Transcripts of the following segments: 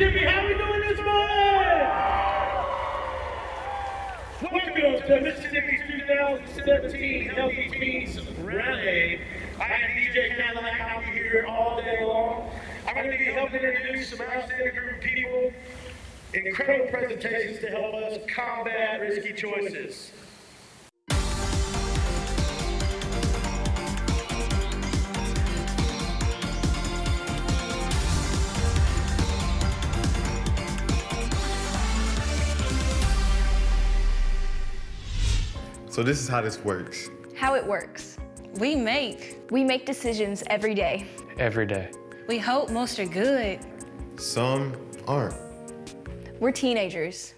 Mississippi. How we doing this morning? Welcome to Mississippi's 2017 Healthy Teens Rally. I am DJ Cadillac. I'll be here all day long. I'm going to be helping introduce some outstanding group of people, incredible presentations to help us combat risky choices. So this is how this works. How it works. We make decisions every day. Every day. We hope most are good. Some aren't. We're teenagers.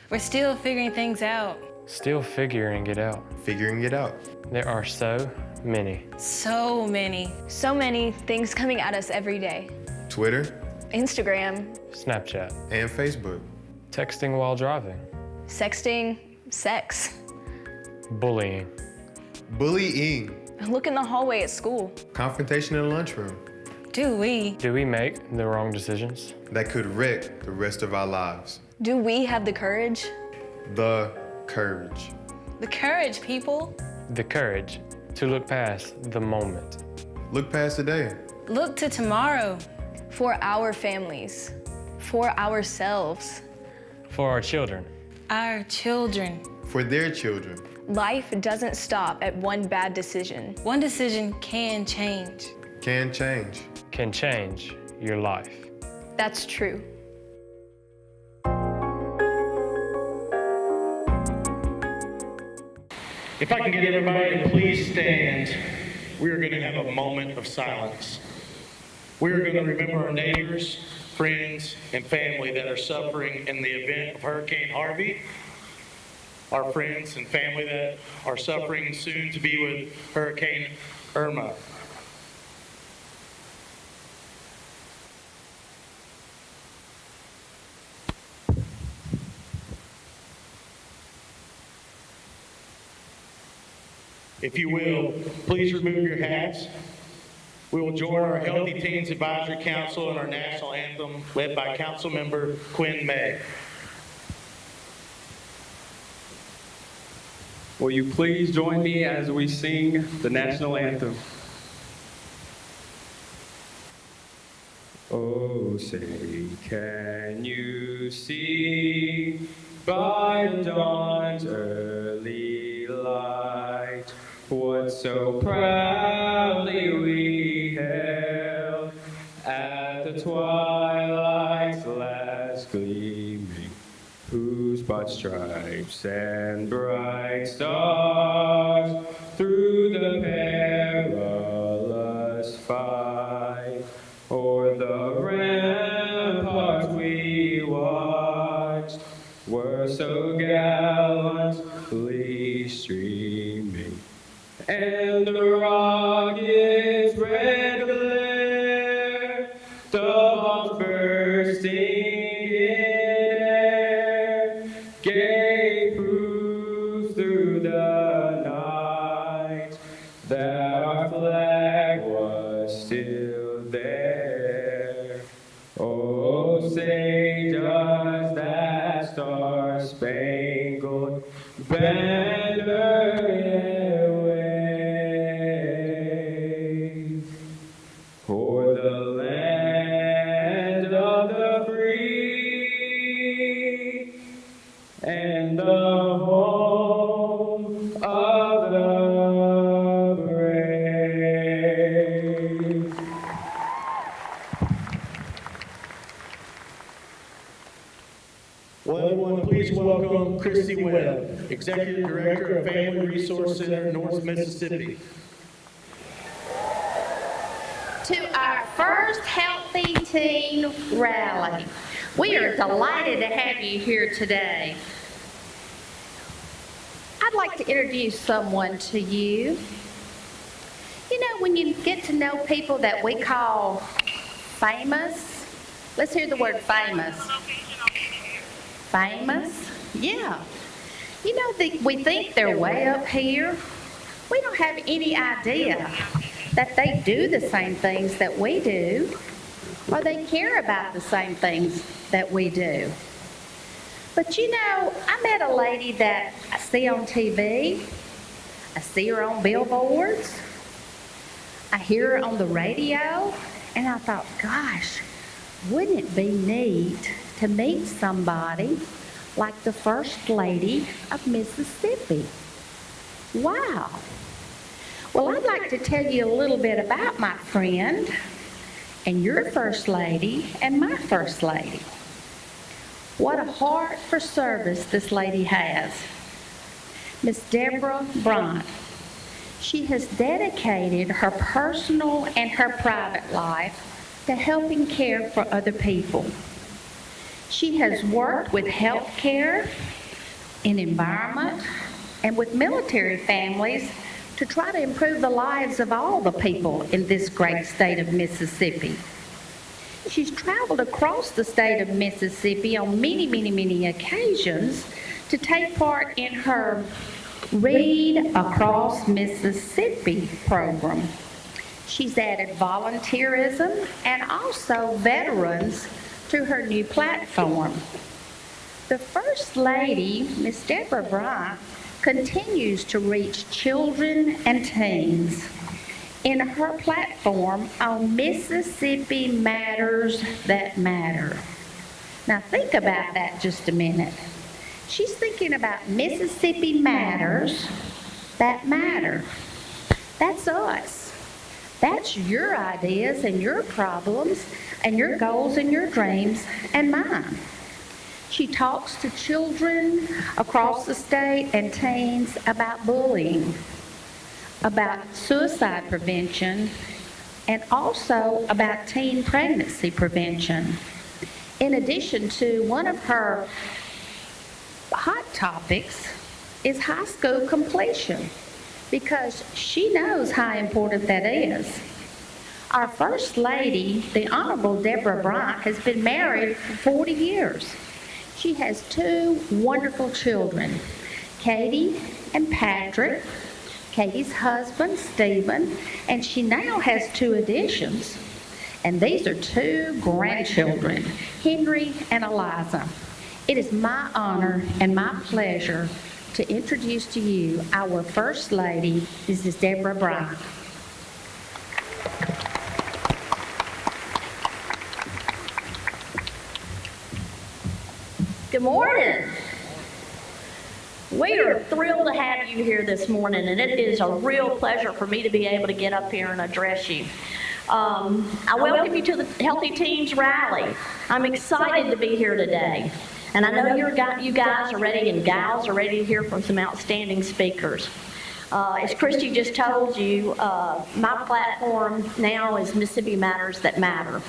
We're still figuring things out. Still figuring it out. Figuring it out. There are so many. So many. So many things coming at us every day. Twitter, Instagram, Snapchat. and Facebook. Texting while driving. sexting, sex. Bullying. Bullying. Look in the hallway at school. Confrontation in the lunchroom. Do we? Do we make the wrong decisions? That could wreck the rest of our lives. Do we have the courage? The courage. The courage, people. The courage to look past the moment. Look past today. Look to tomorrow. For our families. For ourselves. For our children. Our children. For their children. Life doesn't stop at one bad decision. One decision can change. Can change. Can change your life. That's true. If I can get everybody to please stand, we are going to have a moment of silence. We are going to remember our neighbors, friends, and family that are suffering in the event of Hurricane Harvey. Our friends and family that are suffering soon to be with Hurricane Irma. If you will, please remove your hats. We will join our Healthy Teens Advisory Council and our national anthem led by Councilmember Quinn May. Will you please join me as we sing the national anthem? Oh, say, can you see by the dawn's early light what so proudly we hailed at the twilight's last gleaming? Whose broad stripes and bright stars through the perilous fight o'er the ramparts we watched were so gallantly streaming, and the rocket's red glare, the bombs bursting gave proof through the night that our flag was still there. Oh, say does that star-spangled banner yet wave o'er the land of the free and the home of the brave. Will everyone please welcome Christy Webb, Executive Director of Family Resource Center, North Mississippi. To our first Healthy Teen Rally. We are delighted to have you here today. I'd like to introduce someone to you. You know, when you get to know people that we call famous, let's hear the word famous. Famous? Yeah. You know, we think they're way up here. We don't have any idea that they do the same things that we do. or they care about the same things that we do. But you know, I met a lady that I see on TV, I see her on billboards, I hear her on the radio, and I thought, gosh, wouldn't it be neat to meet somebody like the First Lady of Mississippi? Wow. Well, I'd like to tell you a little bit about my friend and your First Lady and my First Lady. What a heart for service this lady has. Miss Deborah Bryant. She has dedicated her personal and her private life to helping care for other people. She has worked with health care, in environment, and with military families to try to improve the lives of all the people in this great state of Mississippi. She's traveled across the state of Mississippi on many occasions to take part in her Read Across Mississippi program. She's added volunteerism and also veterans to her new platform. The First Lady, Miss Deborah Bryant, continues to reach children and teens in her platform on Mississippi Matters That Matter. Now think about that just a minute. She's thinking about Mississippi matters that matter. That's us. That's your ideas and your problems and your goals and your dreams and mine. She talks to children across the state and teens about bullying, about suicide prevention, and also about teen pregnancy prevention. In addition to, one of her hot topics is high school completion, because she knows how important that is. Our First Lady, the Honorable Deborah Bryant, has been married for 40 years. She has 2 wonderful children, Katie and Patrick, Katie's husband, Stephen, and she now has 2 additions. And these are 2 grandchildren, Henry and Eliza. It is my honor and my pleasure to introduce to you our First Lady, Mrs. Deborah Bryant. Good morning. We are thrilled to have you here this morning, and it is a real pleasure for me to be able to get up here and address you. I welcome you to the Healthy Teens Rally. I'm excited to be here today, and I know you guys are ready and gals are ready to hear from some outstanding speakers. As Christy just told you, my platform now is Mississippi Matters That Matter.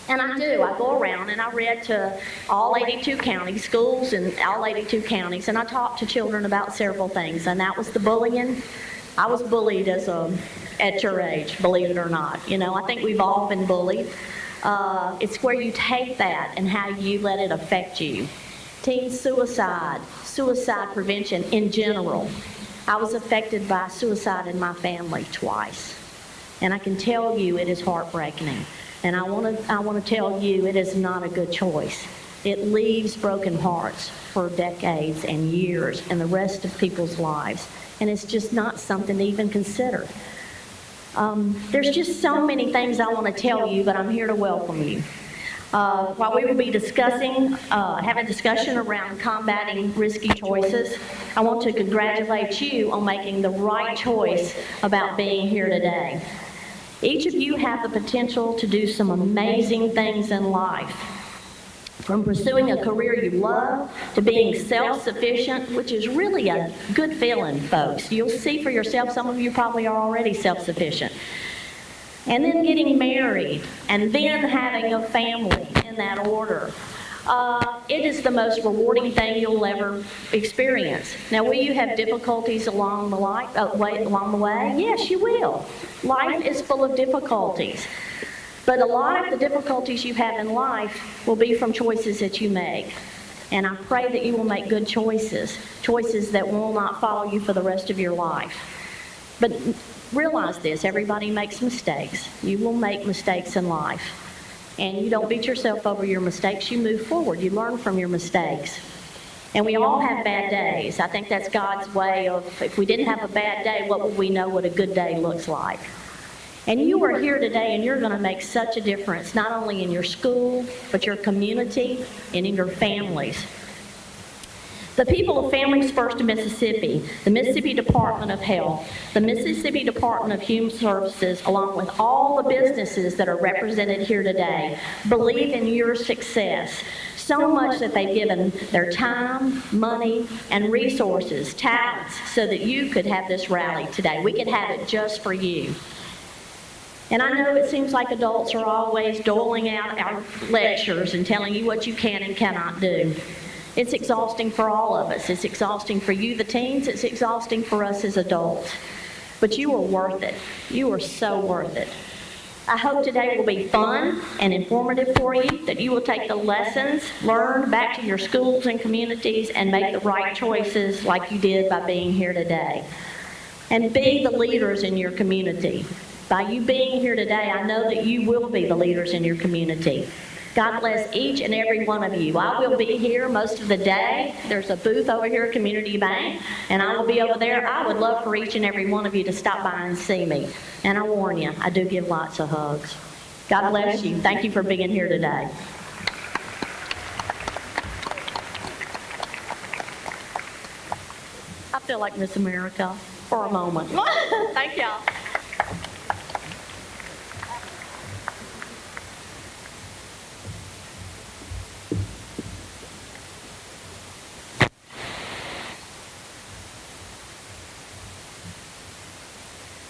And I do. I go around and I read to all 82 counties, schools in all 82 counties, and I talk to children about several things. And that was the bullying. I was bullied at your age, believe it or not. You know, I think we've all been bullied. It's where you take that and how you let it affect you. Teen suicide, suicide prevention in general. I was affected by suicide in my family twice. And I can tell you it is heartbreaking. And I want to tell you it is not a good choice. It leaves broken hearts for decades and years in the rest of people's lives. And it's just not something to even consider. There's just so many things I want to tell you, but I'm here to welcome you. While we will be discussing, having a discussion around combating risky choices, I want to congratulate you on making the right choice about being here today. Each of you have the potential to do some amazing things in life. From pursuing a career you love to being self-sufficient, which is really a good feeling, folks. You'll see for yourself, some of you probably are already self-sufficient. And then getting married, and then having a family in that order. It is the most rewarding thing you'll ever experience. Now, will you have difficulties along the way? Yes, you will. Life is full of difficulties. But a lot of the difficulties you have in life will be from choices that you make. And I pray that you will make good choices, choices that will not follow you for the rest of your life. But realize this, everybody makes mistakes. You will make mistakes in life. And you don't beat yourself over your mistakes. You move forward. You learn from your mistakes. And we all have bad days. I think that's God's way of, if we didn't have a bad day, what would we know what a good day looks like? And you are here today, and you're going to make such a difference, not only in your school, but your community and in your families. The people of Families First in Mississippi, the Mississippi Department of Health, the Mississippi Department of Human Services, along with all the businesses that are represented here today, believe in your success so much that they've given their time, money, and resources, talents, so that you could have this rally today. We could have it just for you. And I know it seems like adults are always doling out our lectures and telling you what you can and cannot do. It's exhausting for all of us. It's exhausting for you, the teens. It's exhausting for us as adults. But you are worth it. You are so worth it. I hope today will be fun and informative for you, that you will take the lessons learned back to your schools and communities and make the right choices like you did by being here today. And be the leaders in your community. By you being here today, I know that you will be the leaders in your community. God bless each and every one of you. I will be here most of the day. There's a booth over here at Community Bank, and I will be over there. I would love for each and every one of you to stop by and see me. And I warn you, I do give lots of hugs. God bless you. Thank you for being here today. I feel like Miss America for a moment. Thank y'all.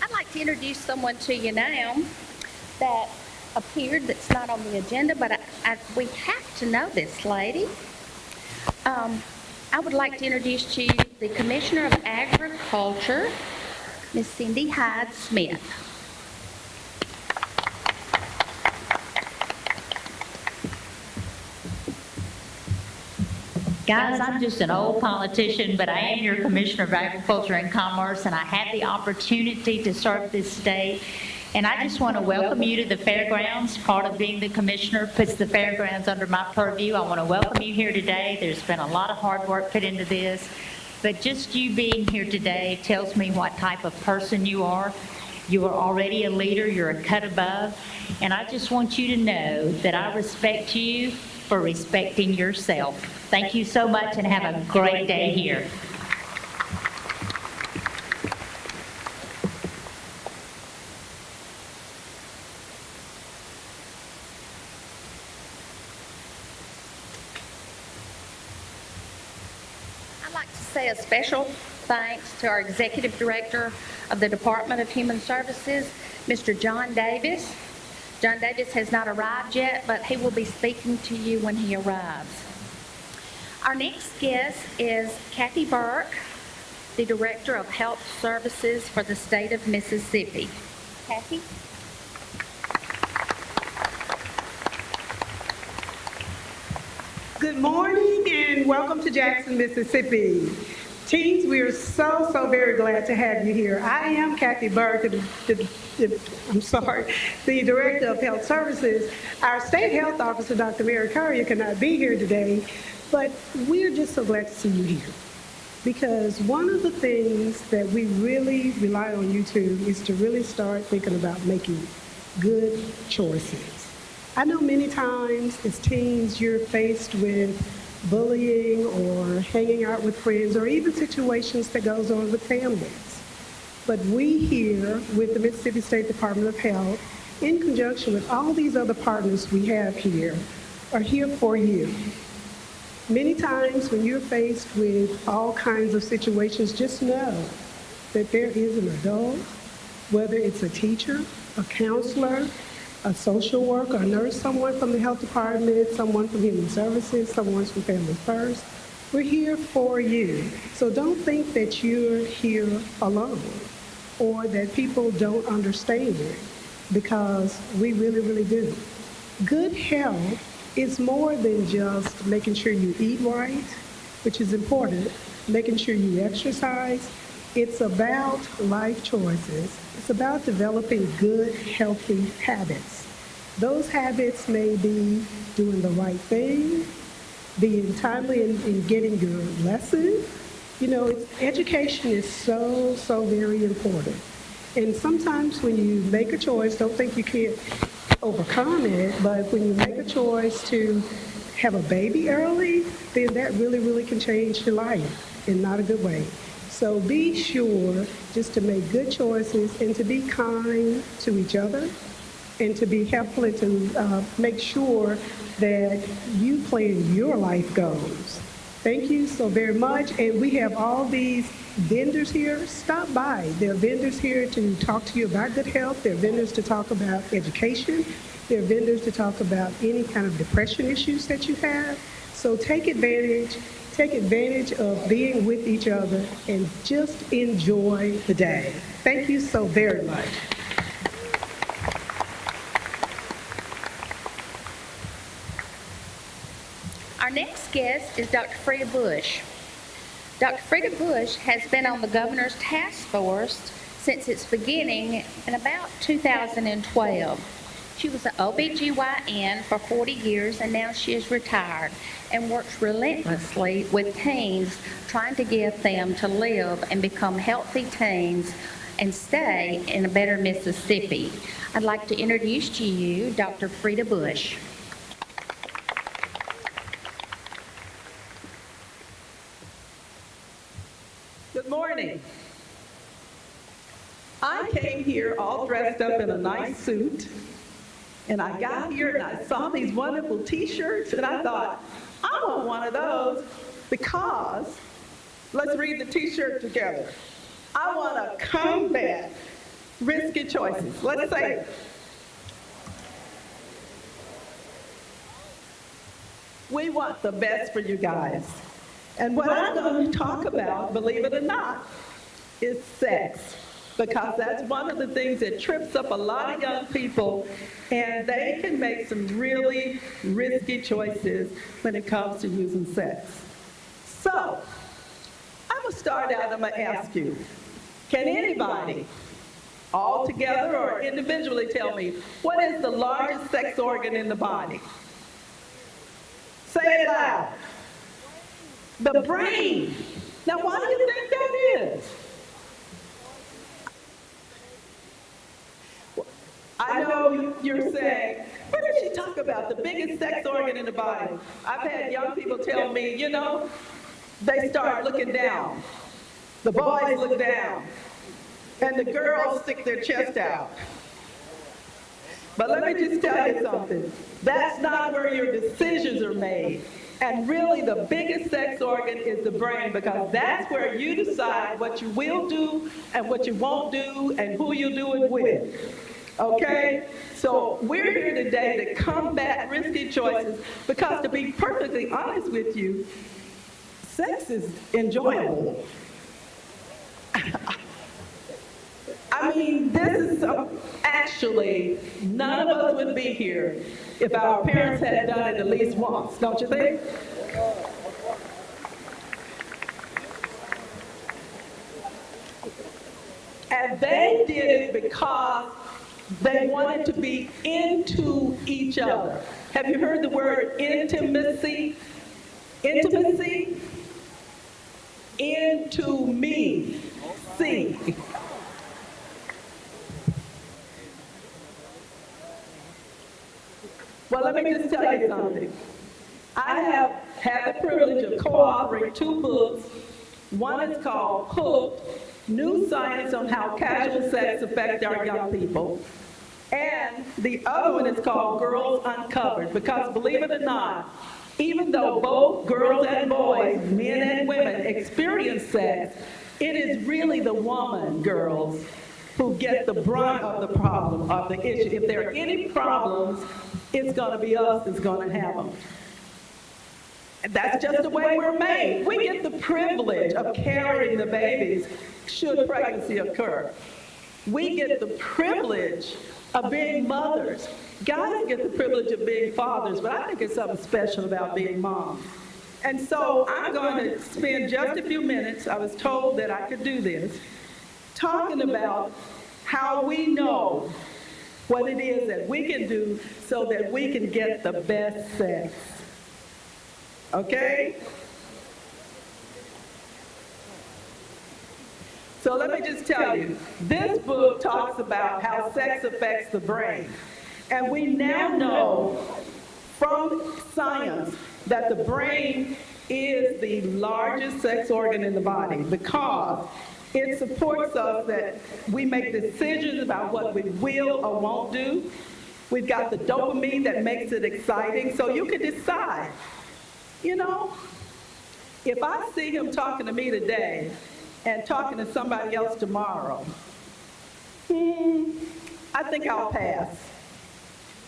I'd like to introduce someone to you now that appeared that's not on the agenda, but we have to know this lady. I would like to introduce to you the Commissioner of Agriculture, Miss Cindy Hyde Smith. Guys, I'm just an old politician, but I am your Commissioner of Agriculture and Commerce, and I had the opportunity to serve this state. And I just want to welcome you to the fairgrounds. Part of being the commissioner puts the fairgrounds under my purview. I want to welcome you here today. There's been a lot of hard work put into this, but just you being here today tells me what type of person you are. You are already a leader. You're a cut above. And I just want you to know that I respect you for respecting yourself. Thank you so much, and have a great day here. I'd like to say a special thanks to our Executive Director of the Department of Human Services, Mr. John Davis. John Davis has not arrived yet, but he will be speaking to you when he arrives. Our next guest is Kathy Burke, the Director of Health Services for the state of Mississippi. Kathy? Good morning and welcome to Jackson, Mississippi. Teens, we are so very glad to have you here. I am Kathy Burke, the Director of Health Services. Our State Health Officer, Dr. Mary Currier, cannot be here today, but we're just so glad to see you here. Because one of the things that we really rely on you to is to really start thinking about making good choices. I know many times as teens you're faced with bullying or hanging out with friends or even situations that goes on with families. But we here with the Mississippi State Department of Health, in conjunction with all these other partners we have here, are here for you. Many times when you're faced with all kinds of situations, just know that there is an adult, whether it's a teacher, a counselor, a social worker, a nurse, someone from the health department, someone from human services, someone from Family First. We're here for you. So don't think that you're here alone or that people don't understand you, because we really do. Good health is more than just making sure you eat right, which is important, making sure you exercise. It's about life choices. It's about developing good, healthy habits. Those habits may be doing the right thing, being timely in getting your lesson. You know, education is so, so very important. And sometimes when you make a choice, don't think you can't overcome it, but when you make a choice to have a baby early, then that really, really can change your life in not a good way. So be sure just to make good choices and to be kind to each other and to be helpful and to make sure that you plan your life goals. Thank you so very much. And we have all these vendors here. Stop by. There are vendors here to talk to you about good health. There are vendors to talk about education. There are vendors to talk about any kind of depression issues that you have. So take advantage of being with each other and just enjoy the day. Thank you so very much. Our next guest is Dr. Frida Bush. Dr. Frida Bush has been on the governor's task force since its beginning in about 2012. She was an OBGYN for 40 years, and now she is retired and works relentlessly with teens, trying to get them to live and become healthy teens and stay in a better Mississippi. I'd like to introduce to you Dr. Frida Bush. Good morning. I came here all dressed up in a nice suit, and I got here and I saw these wonderful t-shirts, and I thought, I want one of those because, let's read the t-shirt together. I want to combat risky choices. Let's say it. We want the best for you guys. And what I'm going to talk about, believe it or not, is sex. Because that's one of the things that trips up a lot of young people, and they can make some really risky choices when it comes to using sex. So, I'm going to start out, I'm going to ask you, can anybody, all together or individually, tell me, what is the largest sex organ in the body? Say it loud. The brain. Now, why do you think that is? I know you're saying, what did she talk about? The biggest sex organ in the body. I've had young people tell me, you know, they start looking down. The boys look down. And the girls stick their chest out. But let me just tell you something. That's not where your decisions are made. And really, the biggest sex organ is the brain, because that's where you decide what you will do and what you won't do and who you'll do it with. Okay? So we're here today to combat risky choices because, to be perfectly honest with you, sex is enjoyable. I mean, this is actually, none of us would be here if our parents had done it at least once, don't you think? And they did it because they wanted to be into each other. Have you heard the word intimacy? Intimacy? Into me. See. Well, let me just tell you something. I have had the privilege of co-authoring 2 books. One is called Hooked, New Science on How Casual Sex Affects Our Young People. And the other one is called Girls Uncovered, because believe it or not, even though both girls and boys, men and women, experience sex, it is really the woman, girls, who get the brunt of the problem, of the issue. If there are any problems, it's going to be us that's going to have them. And that's just the way we're made. We get the privilege of carrying the babies should pregnancy occur. We get the privilege of being mothers. Guys get the privilege of being fathers, but I think it's something special about being moms. And so I'm going to spend just a few minutes, I was told that I could do this, talking about how we know what it is that we can do so that we can get the best sex. Okay? So let me just tell you, this book talks about how sex affects the brain. And we now know from science that the brain is the largest sex organ in the body because it supports us that we make decisions about what we will or won't do. We've got the dopamine that makes it exciting, so you can decide, you know, if I see him talking to me today and talking to somebody else tomorrow, I think I'll pass.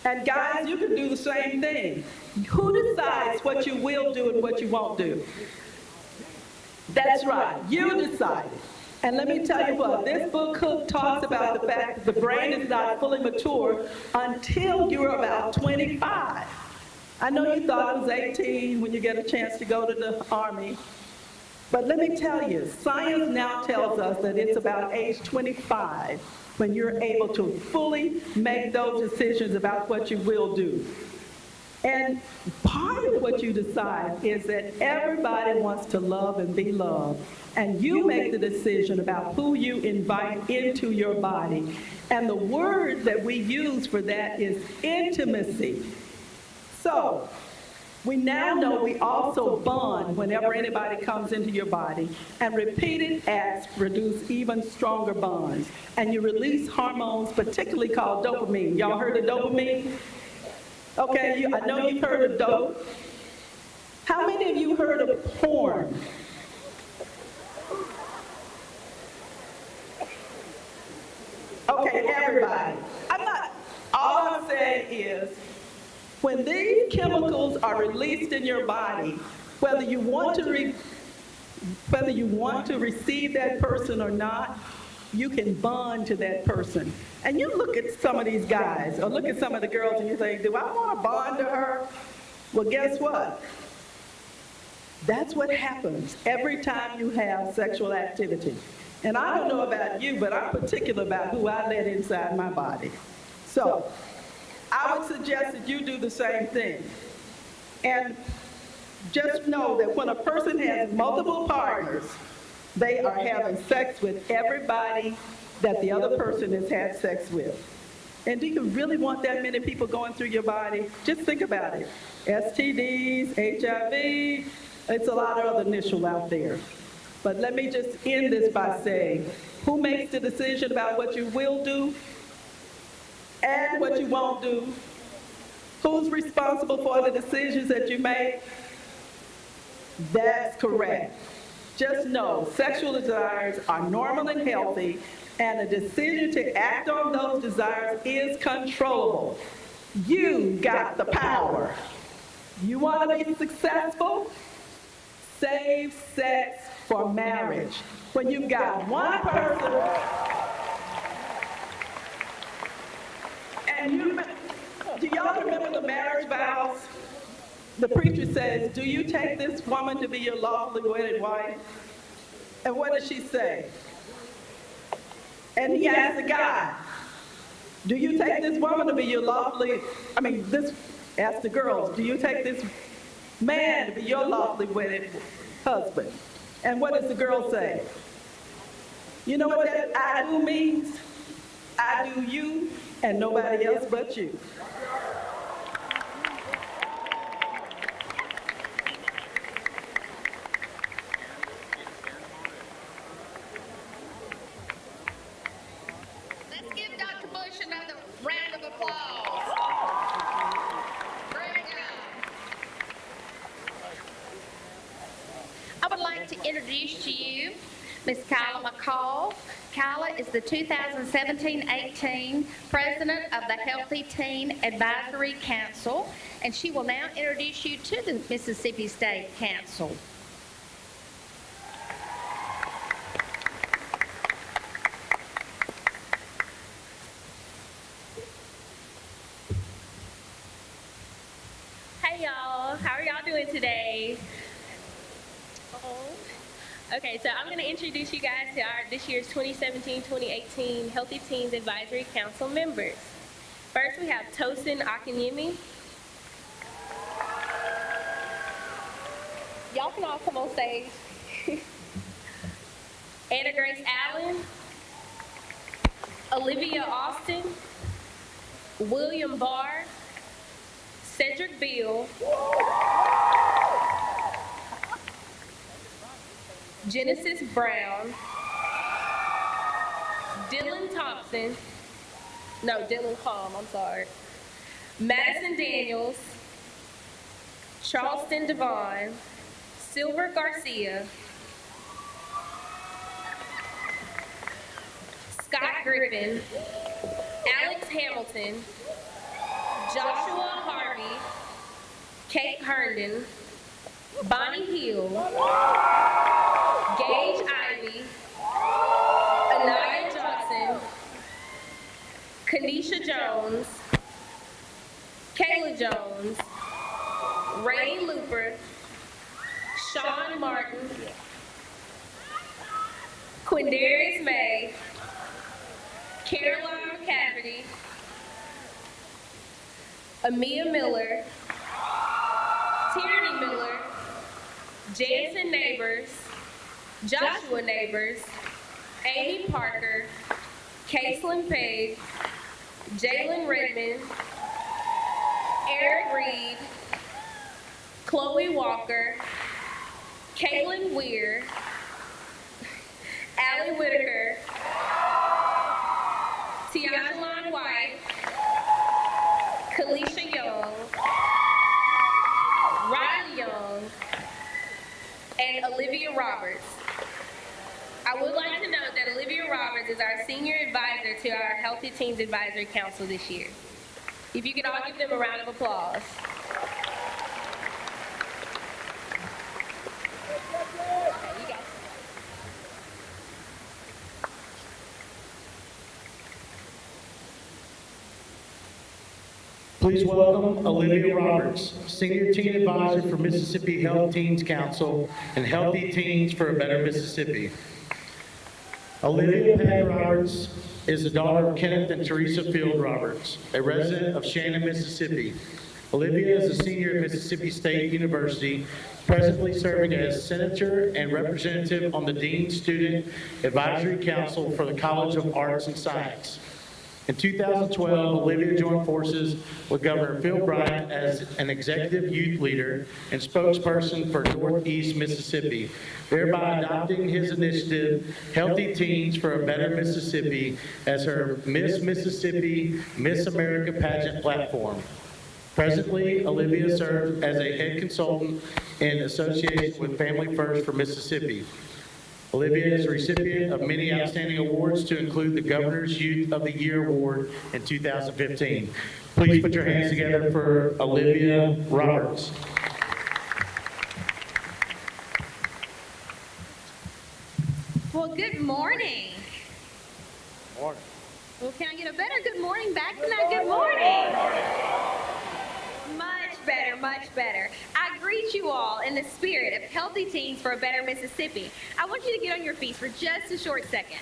And guys, you can do the same thing. Who decides what you will do and what you won't do? That's right, you decide. And let me tell you what, this book talks about the fact that the brain is not fully mature until you're about 25. I know you thought it was 18 when you get a chance to go to the Army. But let me tell you, science now tells us that it's about age 25 when you're able to fully make those decisions about what you will do. And part of what you decide is that everybody wants to love and be loved. And you make the decision about who you invite into your body. And the word that we use for that is intimacy. So, we now know we also bond whenever anybody comes into your body, and repeated acts produce even stronger bonds. And you release hormones, particularly called dopamine. Y'all heard of dopamine? Okay, I know you've heard of dope. How many of you heard of porn? Okay, everybody. All I'm saying is, when these chemicals are released in your body, whether you want to receive that person or not, you can bond to that person. And you look at some of these guys, or look at some of the girls, and you think, do I want to bond to her? Well, guess what? That's what happens every time you have sexual activity. And I don't know about you, but I'm particular about who I let inside my body. So, I would suggest that you do the same thing. And just know that when a person has multiple partners, they are having sex with everybody that the other person has had sex with. And do you really want that many people going through your body? Just think about it. STDs, HIV, it's a lot of other initials out there. But let me just end this by saying, who makes the decision about what you will do and what you won't do? Who's responsible for the decisions that you make? That's correct. Just know, sexual desires are normal and healthy, and a decision to act on those desires is controllable. You got the power. You want to be successful? Save sex for marriage. When you've got one person, and do y'all remember the marriage vows? The preacher says, do you take this woman to be your lawfully wedded wife? And what does she say? And he asked the guy, do you take this woman to be your ask the girls, do you take this man to be your lawfully wedded husband? And what does the girl say? You know what that I do means? I do you and nobody else but you. Let's give Dr. Bush another round of applause. Great job. I would like to introduce to you Ms. Kyla McCall. Kyla is the 2017-18 President of the Healthy Teen Advisory Council, and she will now introduce you to the Mississippi State Council. Hey y'all, how are y'all doing today? Okay, so I'm going to introduce you guys to this year's 2017-2018 Healthy Teens Advisory Council members. First, we have Tosin Akinyemi. Y'all can all come on stage. Anna Grace Allen, Olivia Austin, William Barr, Cedric Beal, Genesis Brown, Dylan Thompson, no, Dylan Palm, I'm sorry, Madison Daniels, Charleston Devon, Silver Garcia, Scott Griffin, Alex Hamilton, Joshua Harvey, Kate Herndon, Bonnie Hill, Gage Ivy, Anaya Johnson, Kanisha Jones, Kayla Jones, Ray Looper, Sean Martin, Quindarius May, Caroline McCafferty, Amia Miller, Tierney Miller, Jansen Neighbors, Joshua Neighbors, Amy Parker, Caitlin Page, Jalen Redmond, Eric Reed, Chloe Walker, Caitlin Weir, Allie Whitaker, Tiajalon White, Kalisha Young, Riley Young, and Olivia Roberts. I would like to note that Olivia Roberts is our senior advisor to our Healthy Teens Advisory Council this year. If you could all give them a round of applause. Please welcome Olivia Roberts, Senior Teen Advisor for Mississippi Health Teens Council and Healthy Teens for a Better Mississippi. Olivia Pat Roberts is the daughter of Kenneth and Teresa Field Roberts, a resident of Shannon, Mississippi. Olivia is a senior at Mississippi State University, presently serving as Senator and Representative on the Dean Student Advisory Council for the College of Arts and Science. In 2012, Olivia joined forces with Governor Phil Bryant as an executive youth leader and spokesperson for Northeast Mississippi, thereby adopting his initiative, Healthy Teens for a Better Mississippi, as her Miss Mississippi, Miss America pageant platform. Presently, Olivia serves as a head consultant in association with Family First for Mississippi. Olivia is a recipient of many outstanding awards, to include the Governor's Youth of the Year Award in 2015. Please put your hands together for Olivia Roberts. Well, good morning. Morning. Well, can I get a better good morning back than that good morning? Much better, much better. I greet you all in the spirit of Healthy Teens for a Better Mississippi. I want you to get on your feet for just a short second.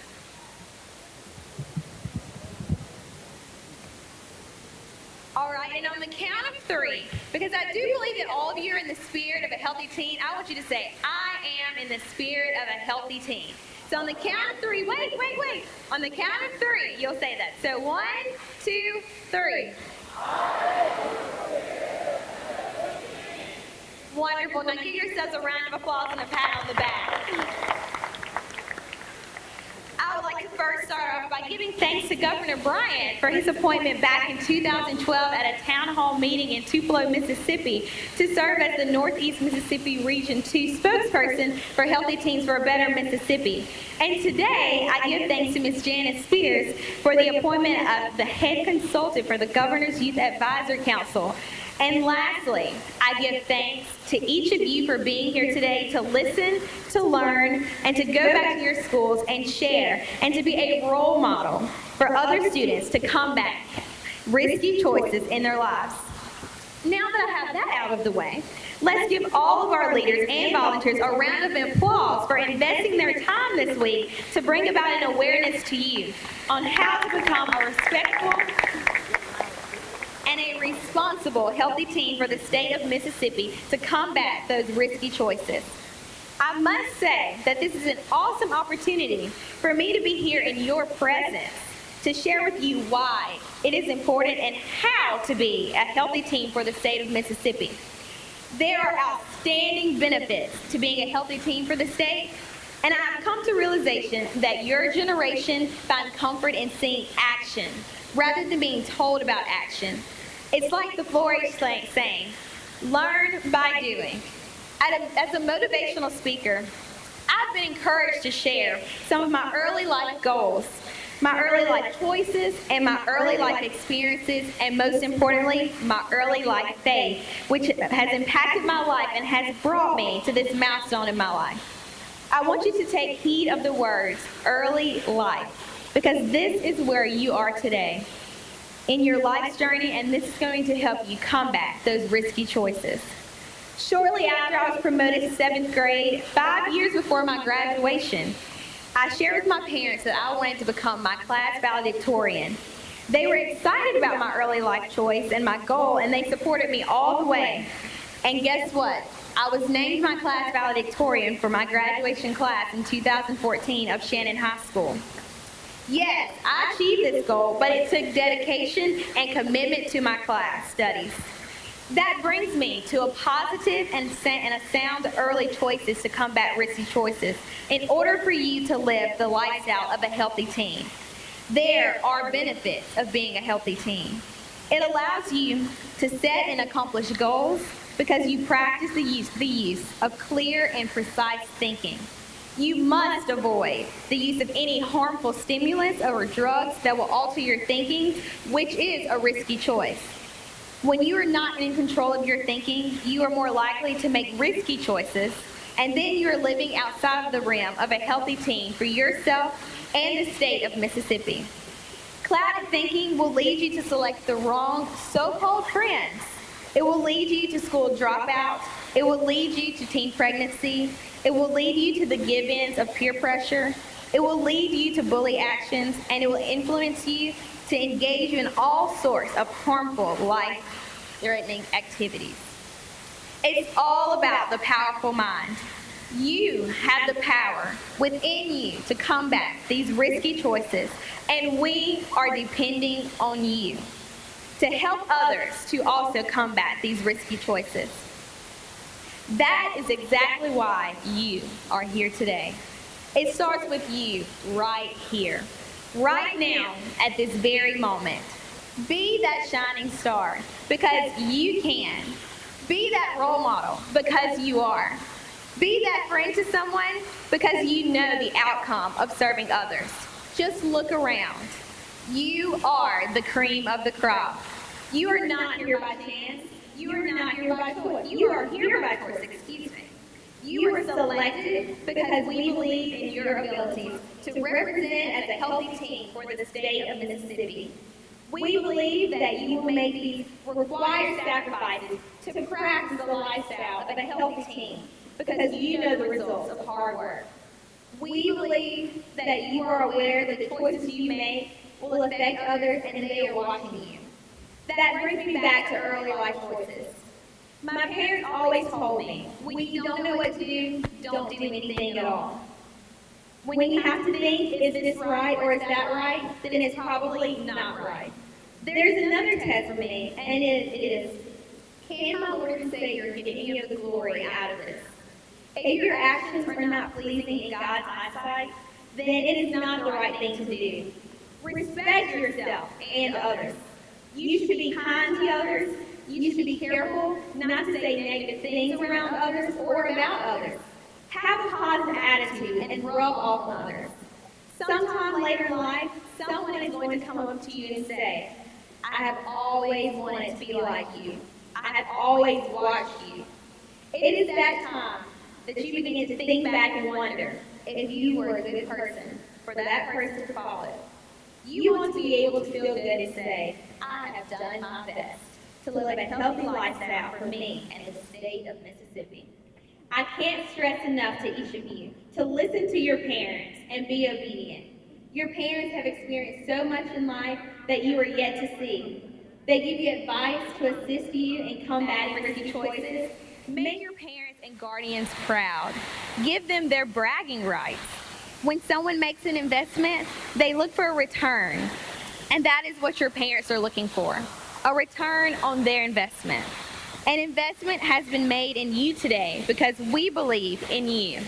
All right, and on the count of three, because I do believe that all of you are in the spirit of a healthy teen, I want you to say, I am in the spirit of a healthy teen. So on the count of three, wait. On the count of three, you'll say that. So 1, 2, 3. Wonderful. Now give yourselves a round of applause and a pat on the back. I would like to first start off by giving thanks to Governor Bryant for his appointment back in 2012 at a town hall meeting in Tupelo, Mississippi, to serve as the Northeast Mississippi Region 2 spokesperson for Healthy Teens for a Better Mississippi. And today, I give thanks to Ms. Janice Spears for the appointment of the head consultant for the Governor's Youth Advisory Council. And lastly, I give thanks to each of you for being here today to listen, to learn, and to go back to your schools and share, and to be a role model for other students to combat risky choices in their lives. Now that I have that out of the way, let's give all of our leaders and volunteers a round of applause for investing their time this week to bring about an awareness to you on how to become a respectful responsible, healthy team for the state of Mississippi to combat those risky choices. I must say that this is an awesome opportunity for me to be here in your presence to share with you why it is important and how to be a healthy team for the state of Mississippi. There are outstanding benefits to being a healthy team for the state, and I've come to realization that your generation finds comfort in seeing action rather than being told about action. It's like the 4-H saying, learn by doing. As a motivational speaker, I've been encouraged to share some of my early life goals, my early life choices, and my early life experiences, and most importantly, my early life faith, which has impacted my life and has brought me to this milestone in my life. I want you to take heed of the words, early life, because this is where you are today in your life's journey, and this is going to help you combat those risky choices. Shortly after I was promoted to 7th grade, 5 years before my graduation, I shared with my parents that I wanted to become my class valedictorian. They were excited about my early life choice and my goal, and they supported me all the way. And guess what? I was named my class valedictorian for my graduation class in 2014 of Shannon High School. Yes, I achieved this goal, but it took dedication and commitment to my class studies. That brings me to a positive and a sound early choices to combat risky choices in order for you to live the lifestyle of a healthy teen. There are benefits of being a healthy teen. It allows you to set and accomplish goals because you practice the use of clear and precise thinking. You must avoid the use of any harmful stimulants or drugs that will alter your thinking, which is a risky choice. When you are not in control of your thinking, you are more likely to make risky choices, and then you are living outside of the realm of a healthy teen for yourself and the state of Mississippi. Clouded thinking will lead you to select the wrong so-called friends. It will lead you to school dropouts. It will lead you to teen pregnancy. It will lead you to the give-ins of peer pressure. It will lead you to bully actions, and it will influence you to engage you in all sorts of harmful, life-threatening activities. It's all about the powerful mind. You have the power within you to combat these risky choices, and we are depending on you to help others to also combat these risky choices. That is exactly why you are here today. It starts with you right here. Right now, at this very moment. Be that shining star because you can. Be that role model because you are. Be that friend to someone because you know the outcome of serving others. Just look around. You are the cream of the crop. You are not here by chance. You are not here by choice. You are here by choice, excuse me. You were selected because we believe in your abilities to represent as a healthy team for the state of Mississippi. We believe that you will make these required sacrifices to practice the lifestyle of a healthy team because you know the results of hard work. We believe that you are aware that the choices you make will affect others and they are watching you. That brings me back to early life choices. My parents always told me, when you don't know what to do, don't do anything at all. When you have to think, is this right or is that right, then it's probably not right. There's another test for me, and it is, can my Lord and Savior get any of the glory out of this? If your actions are not pleasing in God's eyesight, then it is not the right thing to do. Respect yourself and others. You should be kind to others. You should be careful not to say negative things around others or about others. Have a positive attitude and rub off on others. Sometime later in life, someone is going to come up to you and say, I have always wanted to be like you. I have always watched you. It is that time that you begin to think back and wonder if you were a good person for that person to follow. You want to be able to feel good and say, I have done my best to live a healthy lifestyle for me and the state of Mississippi. I can't stress enough to each of you to listen to your parents and be obedient. Your parents have experienced so much in life that you are yet to see. They give you advice to assist you in combating risky choices. Make your parents and guardians proud. Give them their bragging rights. When someone makes an investment, they look for a return. And that is what your parents are looking for, a return on their investment. An investment has been made in you today because we believe in you.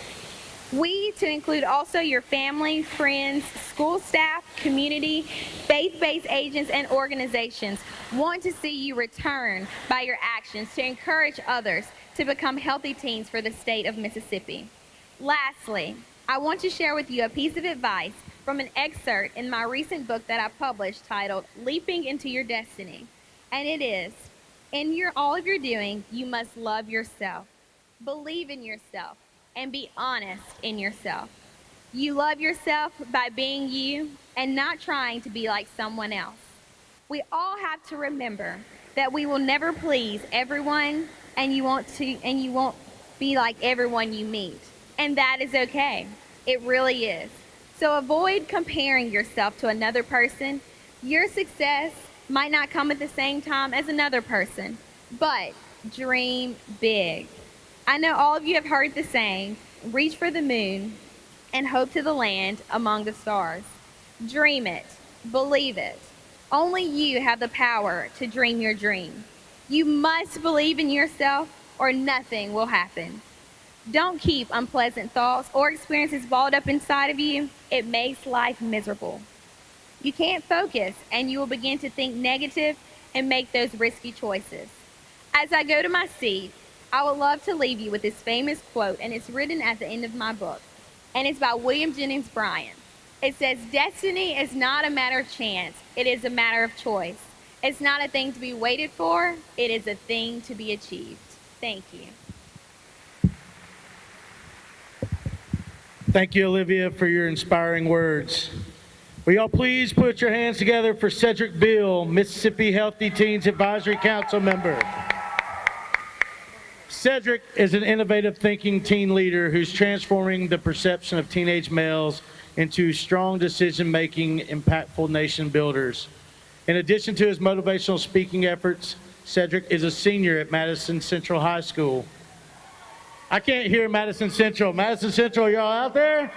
We, to include also your family, friends, school staff, community, faith-based agents, and organizations, want to see you return by your actions to encourage others to become healthy teens for the state of Mississippi. Lastly, I want to share with you a piece of advice from an excerpt in my recent book that I published titled Leaping into Your Destiny. And it is, in all of your doing, you must love yourself, believe in yourself, and be honest in yourself. You love yourself by being you and not trying to be like someone else. We all have to remember that we will never please everyone, and you won't be like everyone you meet. And that is okay. It really is. So avoid comparing yourself to another person. Your success might not come at the same time as another person, but dream big. I know all of you have heard the saying, reach for the moon and hope to the land among the stars. Dream it, believe it. Only you have the power to dream your dream. You must believe in yourself or nothing will happen. Don't keep unpleasant thoughts or experiences balled up inside of you. It makes life miserable. You can't focus and you will begin to think negative and make those risky choices. As I go to my seat, I would love to leave you with this famous quote, and it's written at the end of my book, and it's by William Jennings Bryan. It says, "Destiny is not a matter of chance, it is a matter of choice. It's not a thing to be waited for, it is a thing to be achieved." Thank you. Thank you, Olivia, for your inspiring words. Will y'all please put your hands together for Cedric Beal, Mississippi Healthy Teens Advisory Council member. Cedric is an innovative thinking teen leader who's transforming the perception of teenage males into strong decision-making, impactful nation builders. In addition to his motivational speaking efforts, Cedric is a senior at Madison Central High School. I can't hear Madison Central. Madison Central, y'all out there?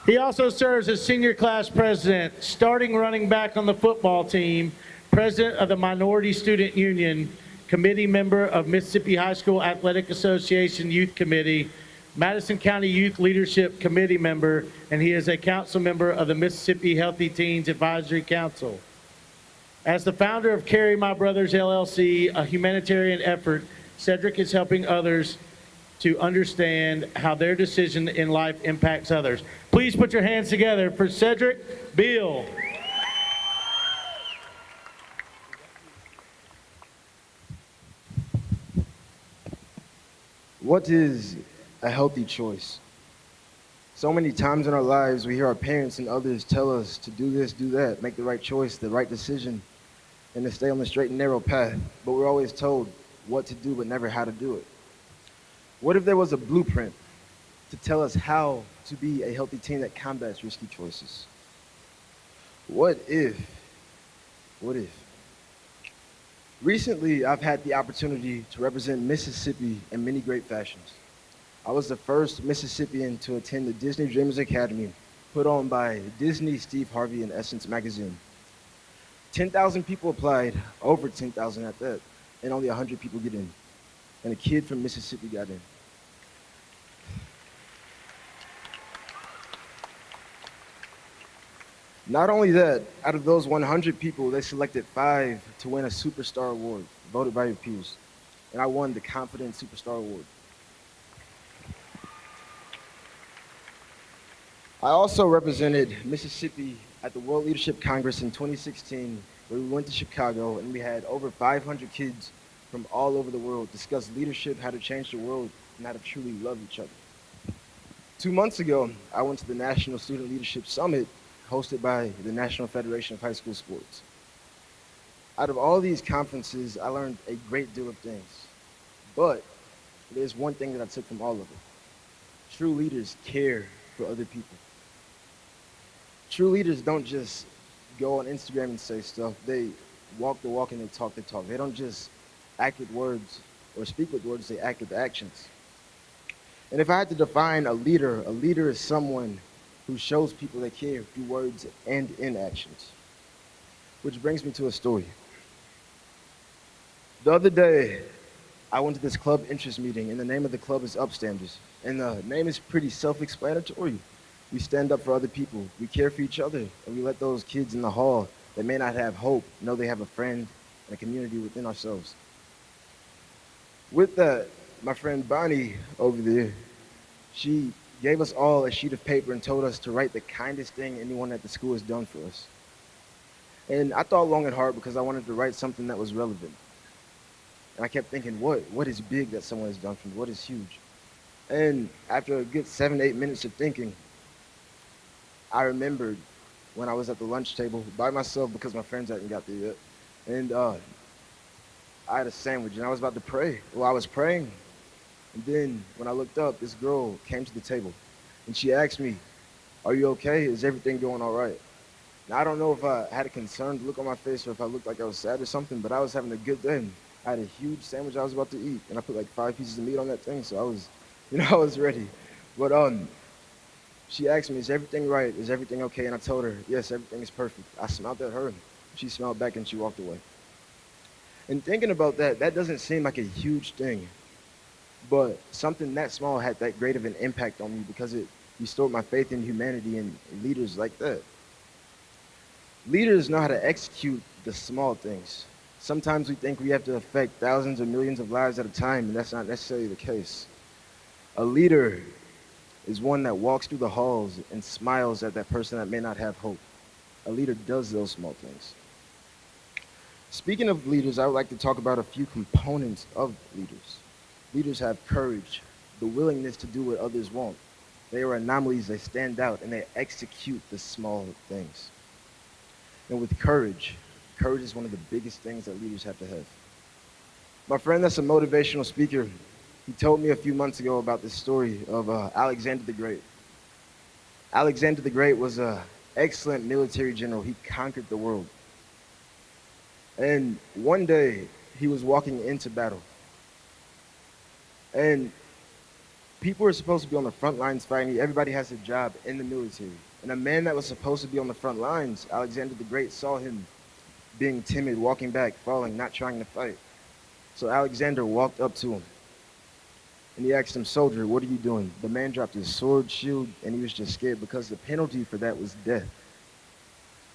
He also serves as senior class president, starting running back on the football team, president of the Minority Student Union, committee member of Mississippi High School Athletic Association Youth Committee, Madison County Youth Leadership Committee member, and he is a council member of the Mississippi Healthy Teens Advisory Council. As the founder of Carry My Brothers LLC, a humanitarian effort, Cedric is helping others to understand how their decision in life impacts others. Please put your hands together for Cedric Beal. What is a healthy choice? So many times in our lives, we hear our parents and others tell us to do this, do that, make the right choice, the right decision, and to stay on the straight and narrow path. But we're always told what to do, but never how to do it. What if there was a blueprint to tell us how to be a healthy teen that combats risky choices? What if? Recently, I've had the opportunity to represent Mississippi in many great fashions. I was the first Mississippian to attend the Disney Dreamers Academy, put on by Disney, Steve Harvey, and Essence magazine. 10,000 people applied, over 10,000 at that, and only 100 people get in. And a kid from Mississippi got in. Not only that, out of those 100 people, they selected 5 to win a Superstar Award, voted by your peers. And I won the Confident Superstar Award. I also represented Mississippi at the World Leadership Congress in 2016, where we went to Chicago and we had over 500 kids from all over the world discuss leadership, how to change the world, and how to truly love each other. 2 months ago, I went to the National Student Leadership Summit hosted by the National Federation of High School Sports. Out of all these conferences, I learned a great deal of things. But there's one thing that I took from all of it. True leaders care for other people. True leaders don't just go on Instagram and say stuff. They walk the walk and they talk the talk. They don't just act with words or speak with words, they act with actions. And if I had to define a leader is someone who shows people they care through words and in actions. Which brings me to a story. The other day, I went to this club interest meeting, and the name of the club is Upstanders. And the name is pretty self-explanatory. We stand up for other people, we care for each other, and we let those kids in the hall that may not have hope know they have a friend and a community within ourselves. With that, my friend Bonnie over there, she gave us all a sheet of paper and told us to write the kindest thing anyone at the school has done for us. And I thought long and hard because I wanted to write something that was relevant. And I kept thinking, what is big that someone has done for me? What is huge? And after a good 7-8 minutes of thinking, I remembered when I was at the lunch table by myself because my friends hadn't got there yet. And I had a sandwich and I was about to pray. Well, I was praying. And then when I looked up, this girl came to the table and she asked me, "Are you okay? Is everything going all right?" Now, I don't know if I had a concerned look on my face or if I looked like I was sad or something, but I was having a good day. I had a huge sandwich I was about to eat, and I put like 5 pieces of meat on that thing, so I was, I was ready. But she asked me, "Is everything right? Is everything okay?" And I told her, "Yes, everything is perfect." I smiled at her. She smiled back, and she walked away. And thinking about that, that doesn't seem like a huge thing, but something that small had that great of an impact on me because it restored my faith in humanity and leaders like that. Leaders know how to execute the small things. Sometimes we think we have to affect thousands or millions of lives at a time, and that's not necessarily the case. A leader is one that walks through the halls and smiles at that person that may not have hope. A leader does those small things. Speaking of leaders, I would like to talk about a few components of leaders. Leaders have courage, the willingness to do what others won't. They are anomalies, they stand out, and they execute the small things. And with courage is one of the biggest things that leaders have to have. My friend that's a motivational speaker, he told me a few months ago about this story of Alexander the Great. Alexander the Great was an excellent military general. He conquered the world. And one day, he was walking into battle. And people are supposed to be on the front lines fighting. Everybody has a job in the military. And a man that was supposed to be on the front lines, Alexander the Great, saw him being timid, walking back, falling, not trying to fight. So Alexander walked up to him. And he asked him, "Soldier, what are you doing?" The man dropped his sword, shield, and he was just scared because the penalty for that was death.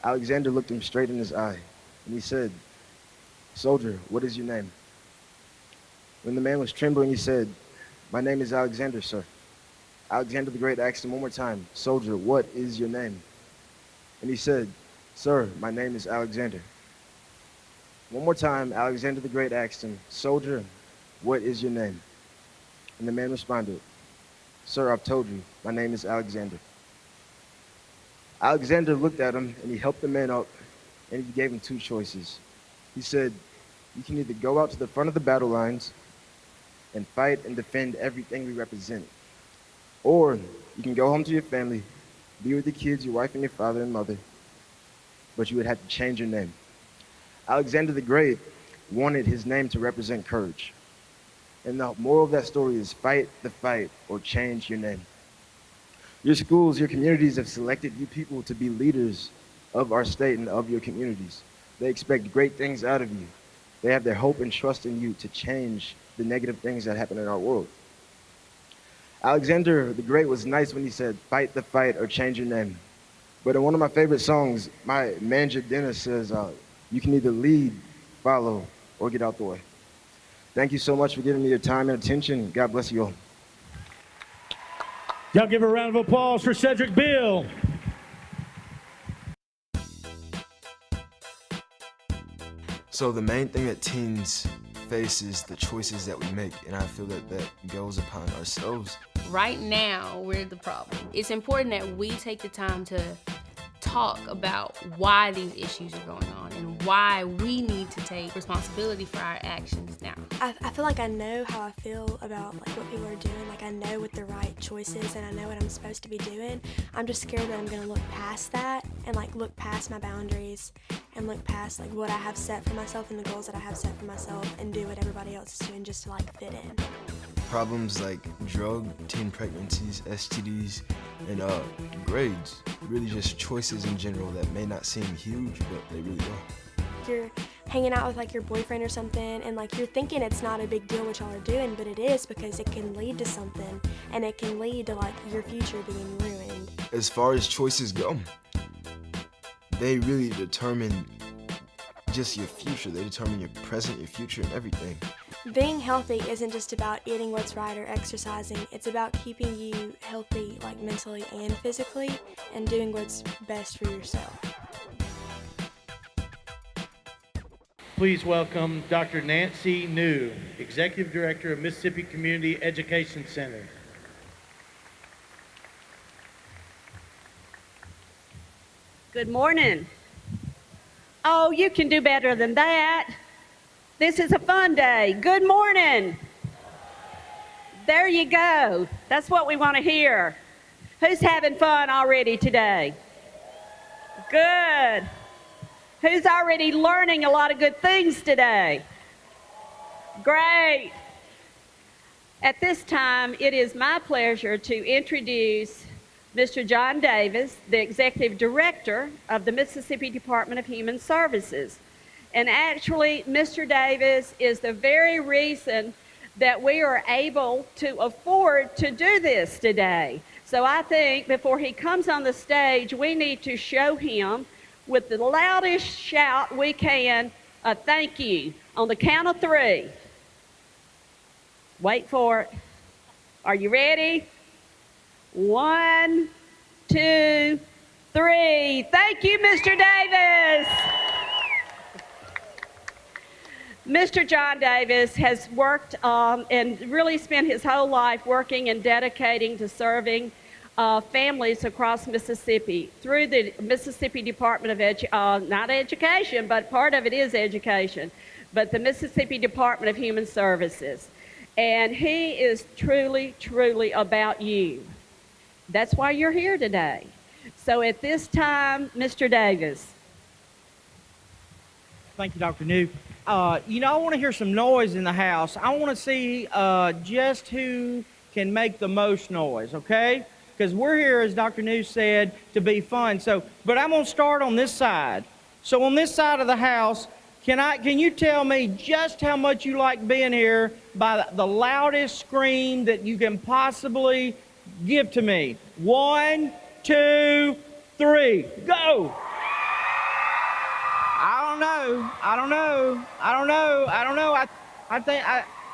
Alexander looked him straight in his eye, and he said, "Soldier, what is your name?" When the man was trembling, he said, "My name is Alexander, sir." Alexander the Great asked him one more time, "Soldier, what is your name?" And he said, "Sir, my name is Alexander." One more time, Alexander the Great asked him, "Soldier, what is your name?" And the man responded, "Sir, I've told you, my name is Alexander." Alexander looked at him and he helped the man up and he gave him two choices. He said, "You can either go out to the front of the battle lines and fight and defend everything we represent, or you can go home to your family, be with the kids, your wife and your father and mother, but you would have to change your name." Alexander the Great wanted his name to represent courage. And the moral of that story is fight the fight or change your name. Your schools, your communities have selected you people to be leaders of our state and of your communities. They expect great things out of you. They have their hope and trust in you to change the negative things that happen in our world. Alexander the Great was nice when he said, "Fight the fight or change your name." But in one of my favorite songs, my manager Dennis says, "You can either lead, follow, or get out the way." Thank you so much for giving me your time and attention. God bless you all. Y'all give a round of applause for Cedric Bill. So the main thing that teens face is the choices that we make, and I feel that that goes upon ourselves. Right now, we're the problem. It's important that we take the time to talk about why these issues are going on and why we need to take responsibility for our actions now. I feel like I know how I feel about like what people are doing. Like I know what the right choice is and I know what I'm supposed to be doing. I'm just scared that I'm gonna look past that and like look past my boundaries and look past like what I have set for myself and the goals that I have set for myself and do what everybody else is doing just to like fit in. Problems like drug, teen pregnancies, STDs, and grades. Really just choices in general that may not seem huge, but they really are. You're hanging out with like your boyfriend or something and like you're thinking it's not a big deal what y'all are doing, but it is because it can lead to something and it can lead to like your future being ruined. As far as choices go, they really determine just your future. They determine your present, your future, and everything. Being healthy isn't just about eating what's right or exercising. It's about keeping you healthy like mentally and physically and doing what's best for yourself. Please welcome Dr. Nancy New, Executive Director of Mississippi Community Education Center. Good morning. Oh, you can do better than that. This is a fun day. Good morning. There you go. That's what we want to hear. Who's having fun already today? Good. Who's already learning a lot of good things today? Great. At this time, it is my pleasure to introduce Mr. John Davis, the Executive Director of the Mississippi Department of Human Services. And actually, Mr. Davis is the very reason that we are able to afford to do this today. So I think before he comes on the stage, we need to show him with the loudest shout we can, a thank you. On the count of 3. Wait for it. Are you ready? 1, 2, 3. Thank you, Mr. Davis. Mr. John Davis has worked and really spent his whole life working and dedicating to serving families across Mississippi through the Mississippi Department of not education, but part of it is education, but the Mississippi Department of Human Services. And he is truly, truly about you. That's why you're here today. So at this time, Mr. Davis. Thank you, Dr. New. I want to hear some noise in the house. I want to see just who can make the most noise, okay? Because we're here, as Dr. New said, to be fun. But I'm going to start on this side. So on this side of the house, can you tell me just how much you like being here by the loudest scream that you can possibly give to me? 1, 2, 3, go! I don't know. I think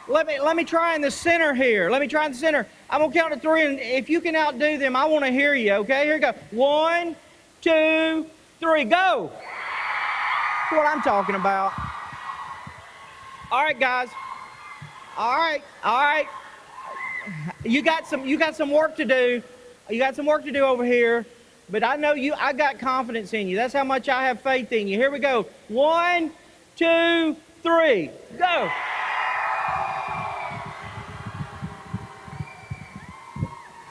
let me try in the center here. Let me try in the center. I'm gonna count to 3, and if you can outdo them, I want to hear you. Okay, here we go. 1, 2, 3, go! That's what I'm talking about. All right, guys. All right. You got some work to do. You got some work to do over here. But I know you. I got confidence in you. That's how much I have faith in you. Here we go. 1, 2, 3, go.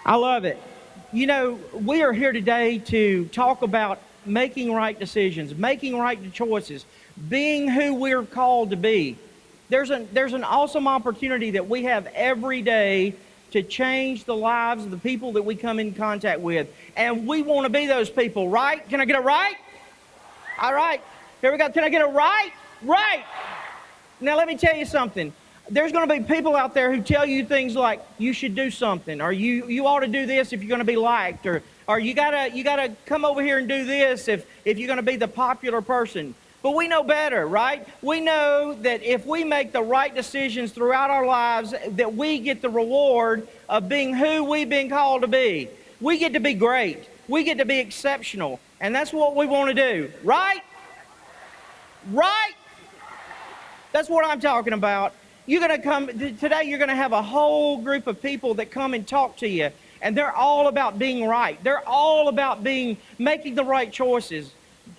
I love it. We are here today to talk about making right decisions, making right choices, being who we're called to be. There's an awesome opportunity that we have every day to change the lives of the people that we come in contact with. And we want to be those people, right? Can I get it right? All right. Here we go. Can I get it right? Right. Now let me tell you something. There's going to be people out there who tell you things like you should do something, or you ought to do this if you're going to be liked, or you gotta come over here and do this if you're going to be the popular person. But we know better, right? We know that if we make the right decisions throughout our lives, that we get the reward of being who we've been called to be. We get to be great. We get to be exceptional. And that's what we want to do, right? Right? That's what I'm talking about. Today you're going to have a whole group of people that come and talk to you. And they're all about being right. They're all about making the right choices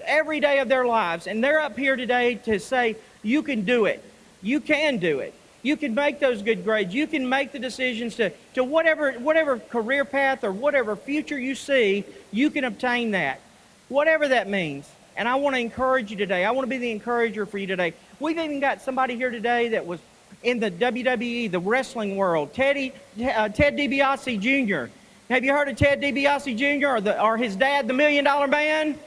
every day of their lives. And they're up here today to say, you can do it. You can do it. You can make those good grades. You can make the decisions to whatever career path or whatever future you see, you can obtain that, whatever that means. And I want to encourage you today. I want to be the encourager for you today. We've even got somebody here today that was in the WWE, the wrestling world, Ted DiBiase Jr. Have you heard of Ted DiBiase Jr. or his dad, the $1 Million Man?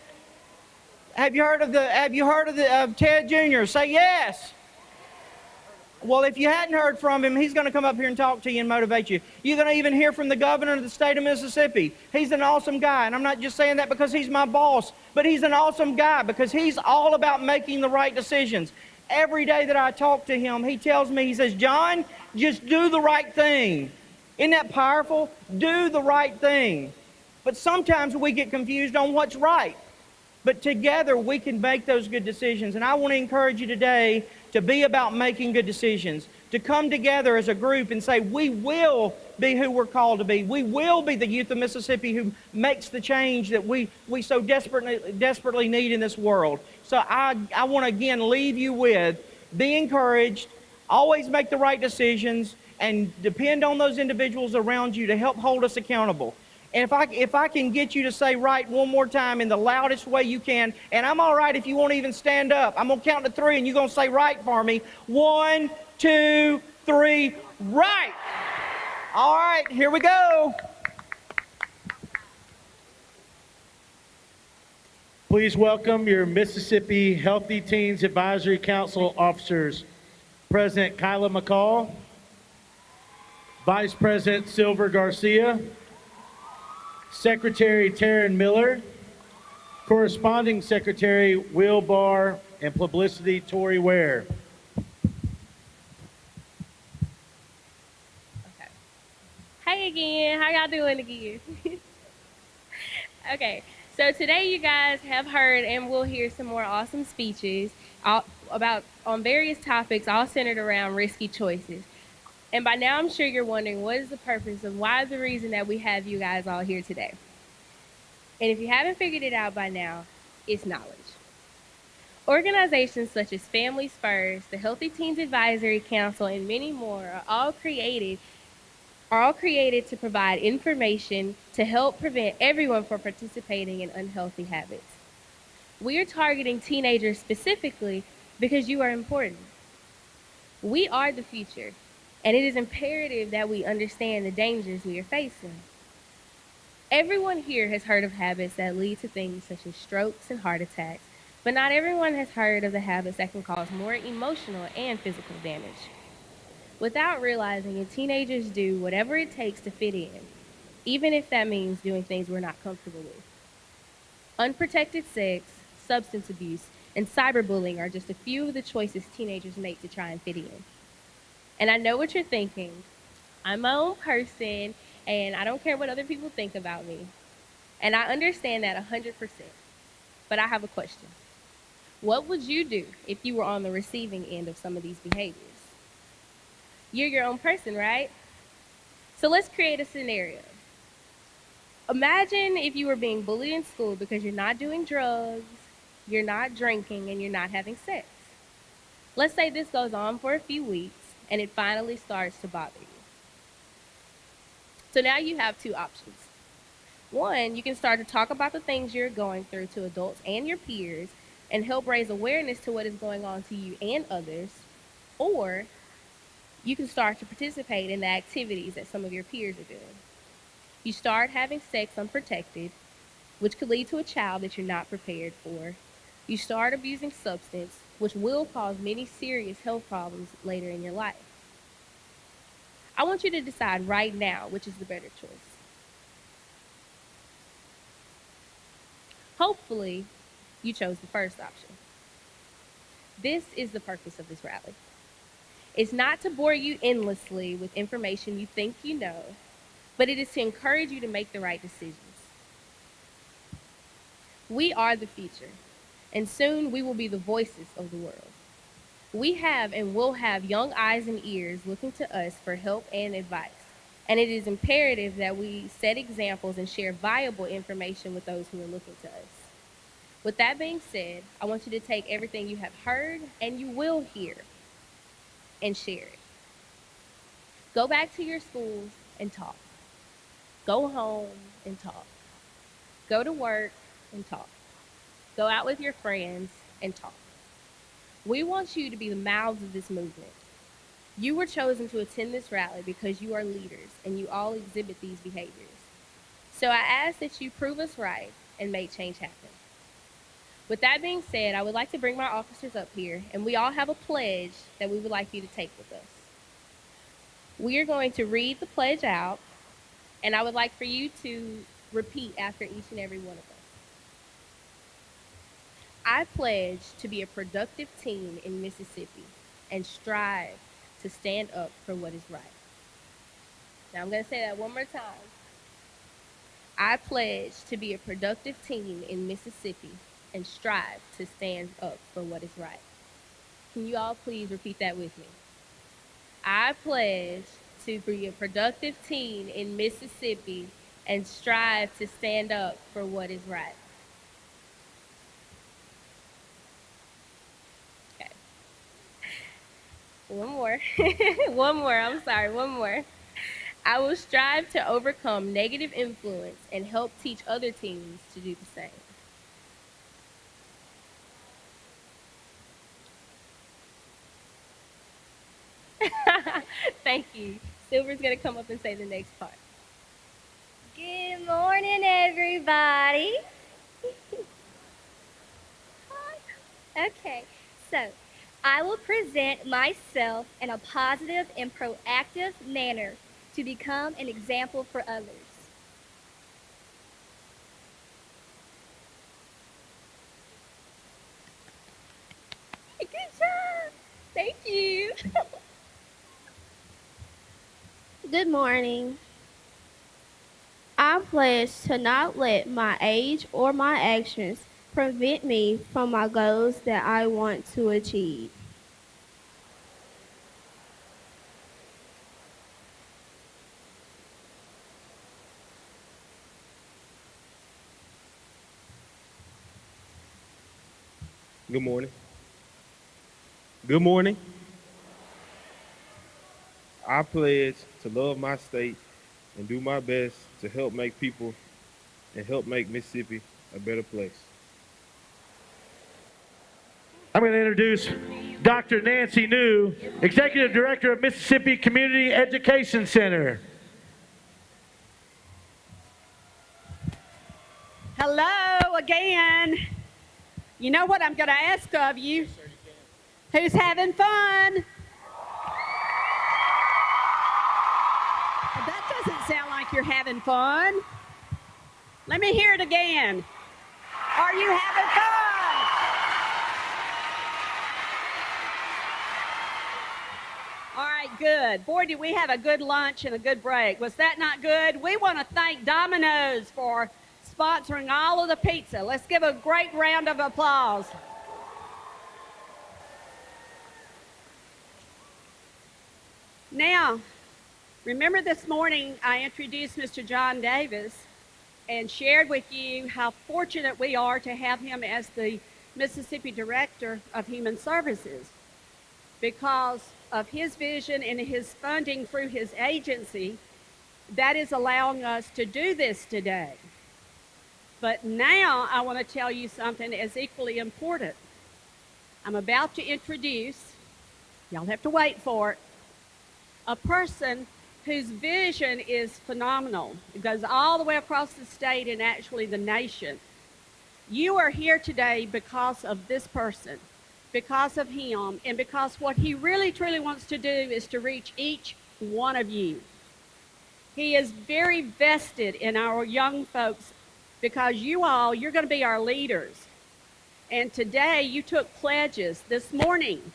Have you heard of Ted Jr.? Say yes. Well, if you hadn't heard from him, he's going to come up here and talk to you and motivate you. You're going to even hear from the governor of the state of Mississippi. He's an awesome guy, and I'm not just saying that because he's my boss, but he's an awesome guy because he's all about making the right decisions. Every day that I talk to him, he tells me, he says, John, just do the right thing. Isn't that powerful? Do the right thing. But sometimes we get confused on what's right. But together we can make those good decisions. And I want to encourage you today to be about making good decisions, to come together as a group and say, we will be who we're called to be. We will be the youth of Mississippi who makes the change that we so desperately need in this world. So I want to again leave you with, be encouraged, always make the right decisions, and depend on those individuals around you to help hold us accountable. And if I can get you to say right one more time in the loudest way you can, and I'm all right if you won't even stand up. I'm going to count to 3, and you're going to say right for me. 1, 2, 3, right. All right, here we go. Please welcome your Mississippi Healthy Teens Advisory Council officers, President Kyla McCall, Vice President Silver Garcia, Secretary Taryn Miller, Corresponding Secretary Will Barr, and Publicity Tori Ware. Hey again, how y'all doing again? Okay, so today you guys have heard and will hear some more awesome speeches on various topics, all centered around risky choices. And by now I'm sure you're wondering, what is the purpose of why the reason that we have you guys all here today? And if you haven't figured it out by now, it's knowledge. Organizations such as Families First, the Healthy Teens Advisory Council, and many more are all created to provide information to help prevent everyone from participating in unhealthy habits. We are targeting teenagers specifically because you are important. We are the future, and it is imperative that we understand the dangers we are facing. Everyone here has heard of habits that lead to things such as strokes and heart attacks, but not everyone has heard of the habits that can cause more emotional and physical damage. Without realizing it, teenagers do whatever it takes to fit in, even if that means doing things we're not comfortable with. Unprotected sex, substance abuse, and cyberbullying are just a few of the choices teenagers make to try and fit in. And I know what you're thinking. I'm my own person, and I don't care what other people think about me. And I understand that 100%. But I have a question. What would you do if you were on the receiving end of some of these behaviors? You're your own person, right? So let's create a scenario. Imagine if you were being bullied in school because you're not doing drugs, you're not drinking, and you're not having sex. Let's say this goes on for a few weeks, and it finally starts to bother you. So now you have two options. One, you can start to talk about the things you're going through to adults and your peers and help raise awareness to what is going on to you and others. Or you can start to participate in the activities that some of your peers are doing. You start having sex unprotected, which could lead to a child that you're not prepared for. You start abusing substance, which will cause many serious health problems later in your life. I want you to decide right now which is the better choice. Hopefully, you chose the first option. This is the purpose of this rally. It's not to bore you endlessly with information you think you know, but it is to encourage you to make the right decisions. We are the future, and soon we will be the voices of the world. We have and will have young eyes and ears looking to us for help and advice. And it is imperative that we set examples and share viable information with those who are looking to us. With that being said, I want you to take everything you have heard and you will hear and share it. Go back to your schools and talk. Go home and talk. Go to work and talk. Go out with your friends and talk. We want you to be the mouths of this movement. You were chosen to attend this rally because you are leaders and you all exhibit these behaviors. So I ask that you prove us right and make change happen. With that being said, I would like to bring my officers up here, and we all have a pledge that we would like you to take with us. We are going to read the pledge out, and I would like for you to repeat after each and every one of us. I pledge to be a productive teen in Mississippi and strive to stand up for what is right. Now I'm going to say that one more time. I pledge to be a productive teen in Mississippi and strive to stand up for what is right. Can you all please repeat that with me? I pledge to be a productive teen in Mississippi and strive to stand up for what is right. Okay. One more. One more. I will strive to overcome negative influence and help teach other teens to do the same. Thank you. Silver's going to come up and say the next part. Good morning, everybody. Okay, so I will present myself in a positive and proactive manner to become an example for others. Good job. Thank you. Good morning. I pledge to not let my age or my actions prevent me from my goals that I want to achieve. Good morning. Good morning. I pledge to love my state and do my best to help make people and help make Mississippi a better place. I'm going to introduce Dr. Nancy New, Executive Director of Mississippi Community Education Center. Hello again. You know what I'm going to ask of you? Who's having fun? That doesn't sound like you're having fun. Let me hear it again. Are you having fun? All right, good. Boy, did we have a good lunch and a good break. Was that not good? We want to thank Domino's for sponsoring all of the pizza. Let's give a great round of applause. Now, remember this morning I introduced Mr. John Davis and shared with you how fortunate we are to have him as the Mississippi Director of Human Services. Because of his vision and his funding through his agency, that is allowing us to do this today. But now I want to tell you something as equally important. I'm about to introduce, y'all have to wait for it, a person whose vision is phenomenal. It goes all the way across the state and actually the nation. You are here today because of this person, because of him, and because what he really truly wants to do is to reach each one of you. He is very vested in our young folks because you're going to be our leaders. And today you took pledges this morning.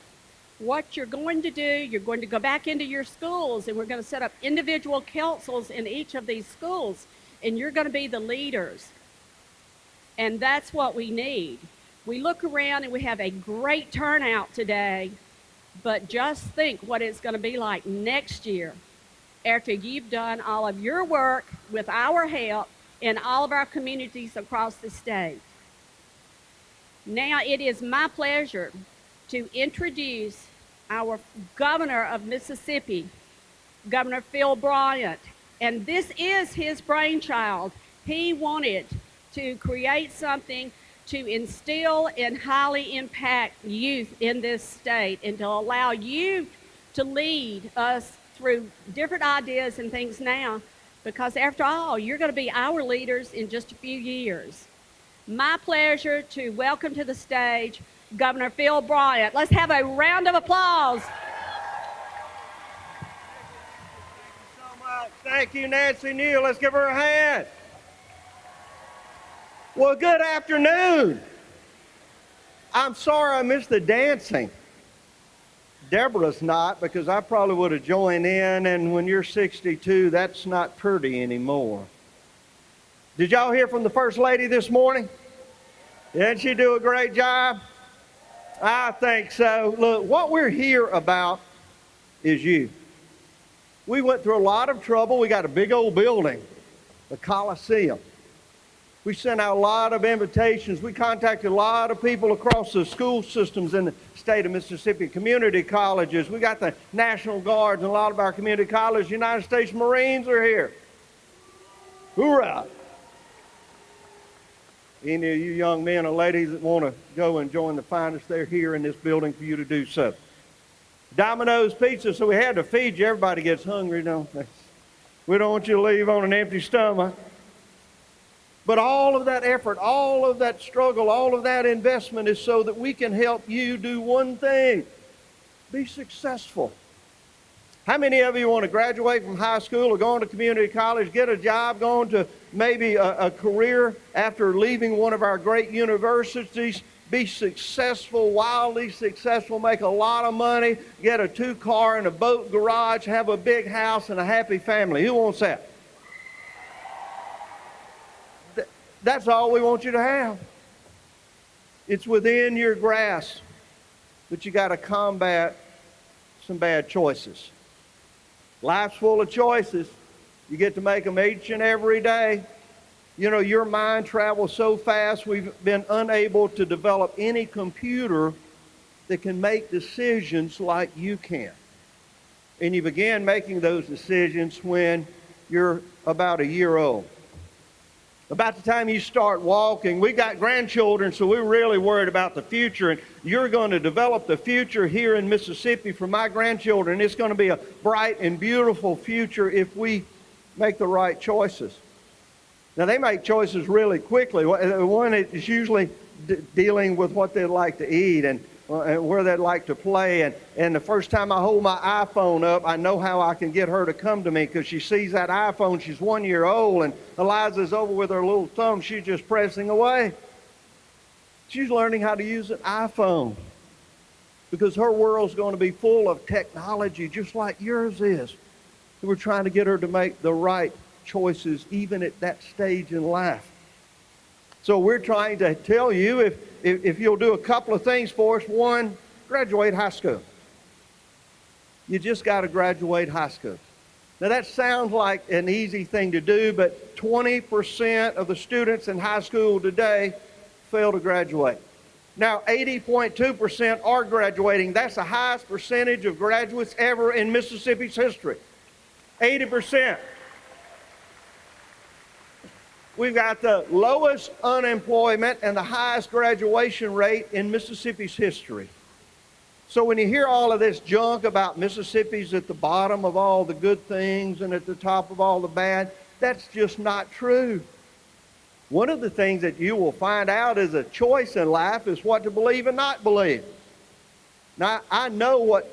What you're going to do, you're going to go back into your schools and we're going to set up individual councils in each of these schools and you're going to be the leaders. And that's what we need. We look around and we have a great turnout today, but just think what it's going to be like next year. after you've done all of your work with our help in all of our communities across the state. Now it is my pleasure to introduce our governor of Mississippi, Governor Phil Bryant, and this is his brainchild. He wanted to create something to instill and highly impact youth in this state and to allow you to lead us through different ideas and things now, because after all, you're going to be our leaders in just a few years. My pleasure to welcome to the stage Governor Phil Bryant. Let's have a round of applause. Thank you, Nancy New. Let's give her a hand. Well, good afternoon. I'm sorry I missed the dancing. Deborah's not, because I probably would have joined in, and when you're 62, that's not pretty anymore. Did y'all hear from the First Lady this morning? Didn't she do a great job? I think so. Look, what we're here about is you. We went through a lot of trouble. We got a big old building, the Coliseum. We sent out a lot of invitations. We contacted a lot of people across the school systems in the state of Mississippi, community colleges. We got the National Guards and a lot of our community colleges. United States Marines are here. Hoorah! Any of you young men or ladies that want to go and join the finest, they're here in this building for you to do so. Domino's Pizza, so we had to feed you. Everybody gets hungry, don't they? We don't want you to leave on an empty stomach. But all of that effort, all of that struggle, all of that investment is so that we can help you do one thing: be successful. How many of you want to graduate from high school or go into community college, get a job, go into maybe a career after leaving one of our great universities, be successful, wildly successful, make a lot of money, get a 2-car and a boat garage, have a big house and a happy family? Who wants that? That's all we want you to have. It's within your grasp, but you got to combat some bad choices. Life's full of choices. You get to make them each and every day. You know, your mind travels so fast, we've been unable to develop any computer that can make decisions like you can. And you begin making those decisions when you're about a year old. About the time you start walking, we got grandchildren, so we're really worried about the future. And you're going to develop the future here in Mississippi for my grandchildren. It's going to be a bright and beautiful future if we make the right choices. Now, they make choices really quickly. One is usually dealing with what they'd like to eat and where they'd like to play. And the first time I hold my iPhone up, I know how I can get her to come to me, because she sees that iPhone. She's 1 year old, and Eliza's over with her little thumb. She's just pressing away. She's learning how to use an iPhone because her world's going to be full of technology just like yours is. So we're trying to get her to make the right choices even at that stage in life. So we're trying to tell you, if you'll do a couple of things for us. One, graduate high school. You just got to graduate high school. Now that sounds like an easy thing to do, but 20% of the students in high school today fail to graduate. Now 80.2% are graduating. That's the highest percentage of graduates ever in Mississippi's history. 80%. We've got the lowest unemployment and the highest graduation rate in Mississippi's history. So when you hear all of this junk about Mississippi's at the bottom of all the good things and at the top of all the bad, that's just not true. One of the things that you will find out is a choice in life is what to believe and not believe. Now, I know what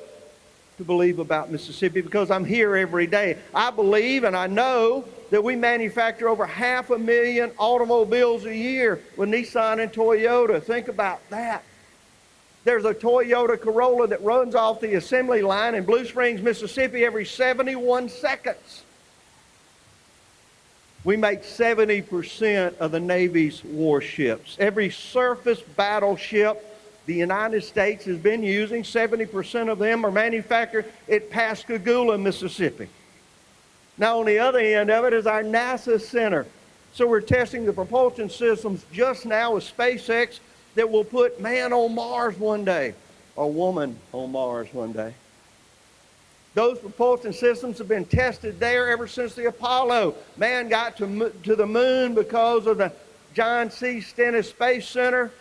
to believe about Mississippi because I'm here every day. I believe and I know that we manufacture over 500,000 automobiles a year with Nissan and Toyota. Think about that. There's a Toyota Corolla that runs off the assembly line in Blue Springs, Mississippi every 71 seconds. We make 70% of the Navy's warships. Every surface battleship the United States has been using, 70% of them are manufactured at Pascagoula, Mississippi. Now, on the other end of it is our NASA Center. So we're testing the propulsion systems just now with SpaceX that will put man on Mars one day, or woman on Mars one day. Those propulsion systems have been tested there ever since the Apollo. Man got to the moon because of the John C. Stennis Space Center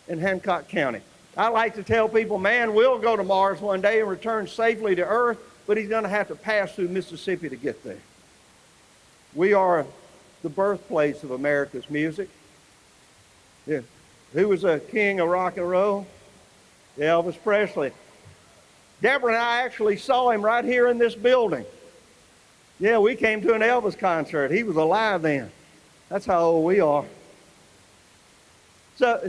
in Hancock County. I like to tell people man will go to Mars one day and return safely to Earth, but he's going to have to pass through Mississippi to get there. We are the birthplace of America's music. Yeah. Who was a king of rock and roll? Elvis Presley. Deborah and I actually saw him right here in this building. Yeah, we came to an Elvis concert. He was alive then. That's how old we are. So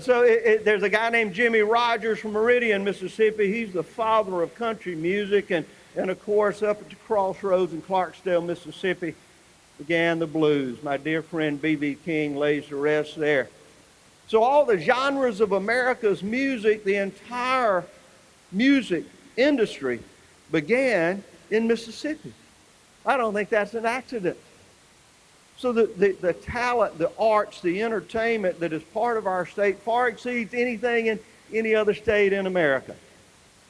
there's a guy named Jimmy Rogers from Meridian, Mississippi. He's the father of country music. And of course, up at the Crossroads in Clarksdale, Mississippi, began the blues. My dear friend B.B. King lays to rest there. So all the genres of America's music, the entire music industry began in Mississippi. I don't think that's an accident. So the talent, the arts, the entertainment that is part of our state far exceeds anything in any other state in America.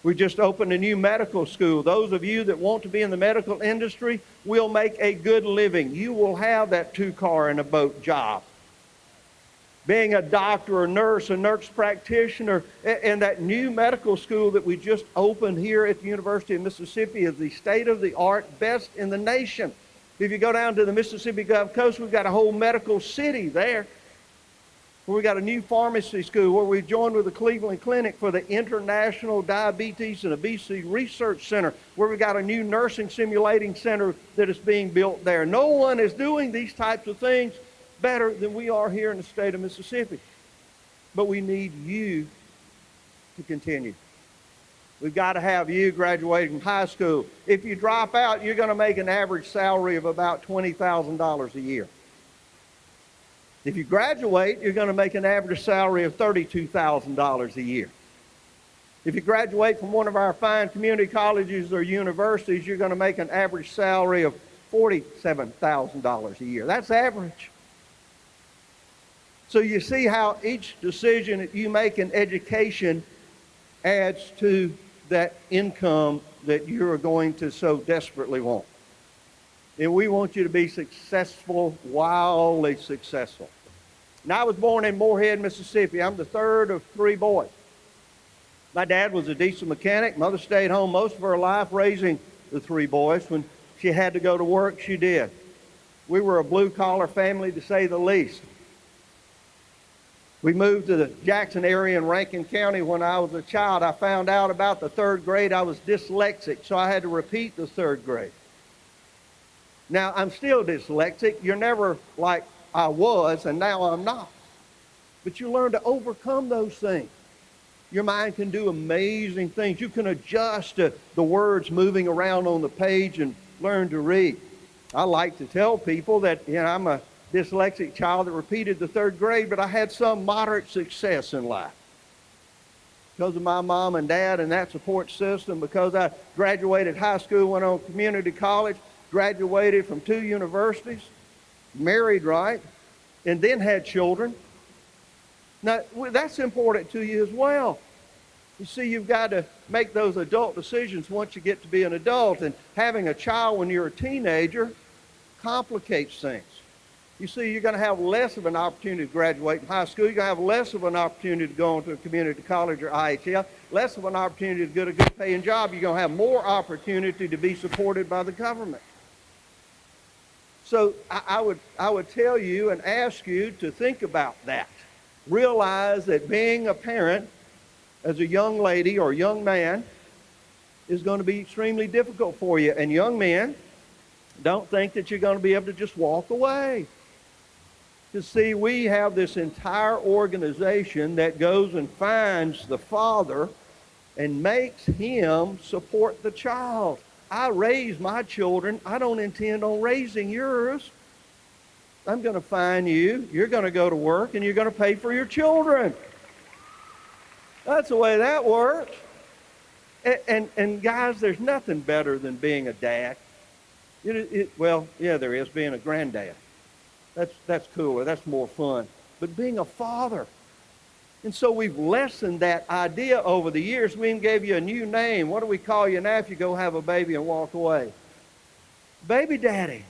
We just opened a new medical school. Those of you that want to be in the medical industry will make a good living. You will have that 2-car and a boat job. Being a doctor or nurse, a nurse practitioner, and that new medical school that we just opened here at the University of Mississippi is the state-of-the-art, best in the nation. If you go down to the Mississippi Gulf Coast, we've got a whole medical city there. Where we got a new pharmacy school where we joined with the Cleveland Clinic for the International Diabetes and Obesity Research Center, where we got a new nursing simulating center that is being built there. No one is doing these types of things better than we are here in the state of Mississippi. But we need you to continue. We've got to have you graduating from high school. If you drop out, you're going to make an average salary of about $20,000 a year. If you graduate, you're going to make an average salary of $32,000 a year. If you graduate from one of our fine community colleges or universities, you're going to make an average salary of $47,000 a year. That's average. So you see how each decision that you make in education adds to that income that you are going to so desperately want. And we want you to be successful, wildly successful. Now, I was born in Moorhead, Mississippi. I'm the third of 3 boys. My dad was a diesel mechanic. Mother stayed home most of her life raising the 3 boys. When she had to go to work, she did. We were a blue-collar family, to say the least. We moved to the Jackson area in Rankin County when I was a child. I found out about the 3rd grade I was dyslexic, so I had to repeat the 3rd grade. Now, I'm still dyslexic. You're never like I was, and now I'm not. But you learn to overcome those things. Your mind can do amazing things. You can adjust to the words moving around on the page and learn to read. I like to tell people that, I'm a dyslexic child that repeated the 3rd grade, but I had some moderate success in life. Because of my mom and dad and that support system, because I graduated high school, went on community college, graduated from 2 universities, married right, and then had children. Now, that's important to you as well. You see, you've got to make those adult decisions once you get to be an adult, and having a child when you're a teenager complicates things. You see, you're going to have less of an opportunity to graduate from high school. You're going to have less of an opportunity to go into a community college or IHL, less of an opportunity to get a good paying job. You're going to have more opportunity to be supported by the government. So I would tell you and ask you to think about that. Realize that being a parent as a young lady or young man is going to be extremely difficult for you. And young men, don't think that you're going to be able to just walk away. You see, we have this entire organization that goes and finds the father and makes him support the child. I raise my children. I don't intend on raising yours. I'm going to find you. You're going to go to work, and you're going to pay for your children. That's the way that works. And guys, there's nothing better than being a dad. Well, yeah, there is being a granddad. That's cooler. That's more fun. But being a father. And so we've lessened that idea over the years. We even gave you a new name. What do we call you now if you go have a baby and walk away? Baby daddy.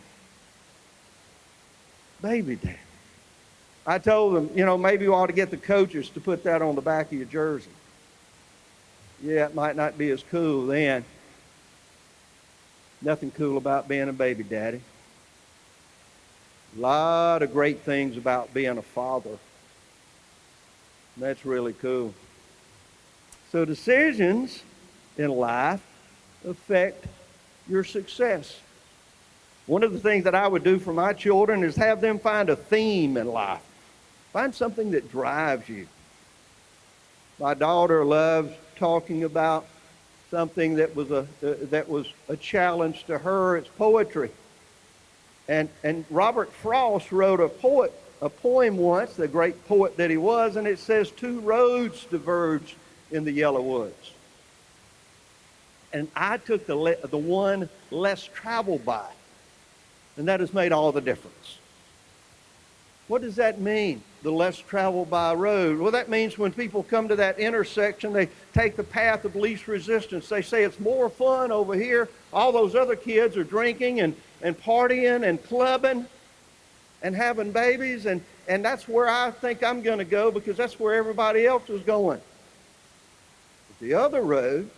Baby daddy. I told them, maybe you ought to get the coaches to put that on the back of your jersey. Yeah, it might not be as cool then. Nothing cool about being a baby daddy. A lot of great things about being a father. That's really cool. So decisions in life affect your success. One of the things that I would do for my children is have them find a theme in life. Find something that drives you. My daughter loves talking about something that was a challenge to her. It's poetry. And Robert Frost wrote a poem once, the great poet that he was, and it says, 2 roads diverged in the yellow woods. And I took the one less traveled by, and that has made all the difference. What does that mean, the less traveled by road? Well, that means when people come to that intersection, they take the path of least resistance. They say it's more fun over here. All those other kids are drinking and partying and clubbing and having babies, and that's where I think I'm going to go because that's where everybody else is going. But the other road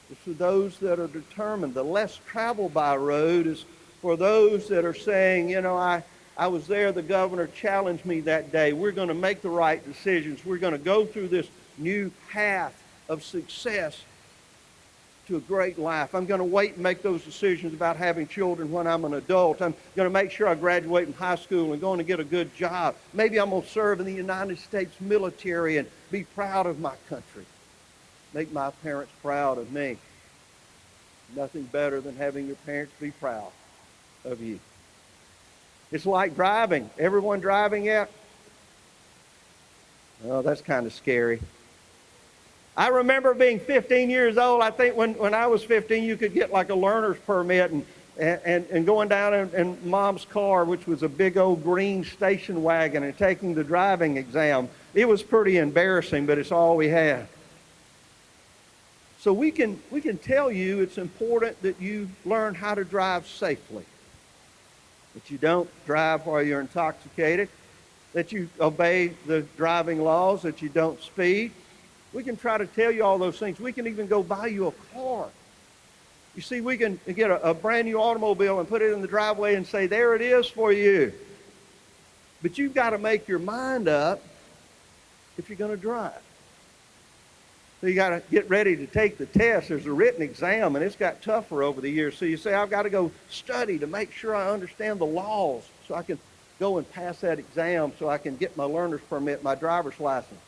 is for those that are determined. The less traveled by road is for those that are saying, I was there, the governor challenged me that day. We're going to make the right decisions. We're going to go through this new path of success to a great life. I'm going to wait and make those decisions about having children when I'm an adult. I'm going to make sure I graduate from high school and going to get a good job. Maybe I'm going to serve in the United States military and be proud of my country. Make my parents proud of me. Nothing better than having your parents be proud of you. It's like driving. Everyone driving yet? Oh, that's kind of scary. I remember being 15 years old. I think when I was 15, you could get like a learner's permit and going down in Mom's car, which was a big old green station wagon, and taking the driving exam. It was pretty embarrassing, but it's all we had. So we can tell you it's important that you learn how to drive safely. That you don't drive while you're intoxicated, that you obey the driving laws, that you don't speed. We can try to tell you all those things. We can even go buy you a car. You see, we can get a brand new automobile and put it in the driveway and say, there it is for you. But you've got to make your mind up if you're going to drive. So you got to get ready to take the test. There's a written exam, and it's got tougher over the years. So you say, I've got to go study to make sure I understand the laws so I can go and pass that exam so I can get my learner's permit, my driver's license.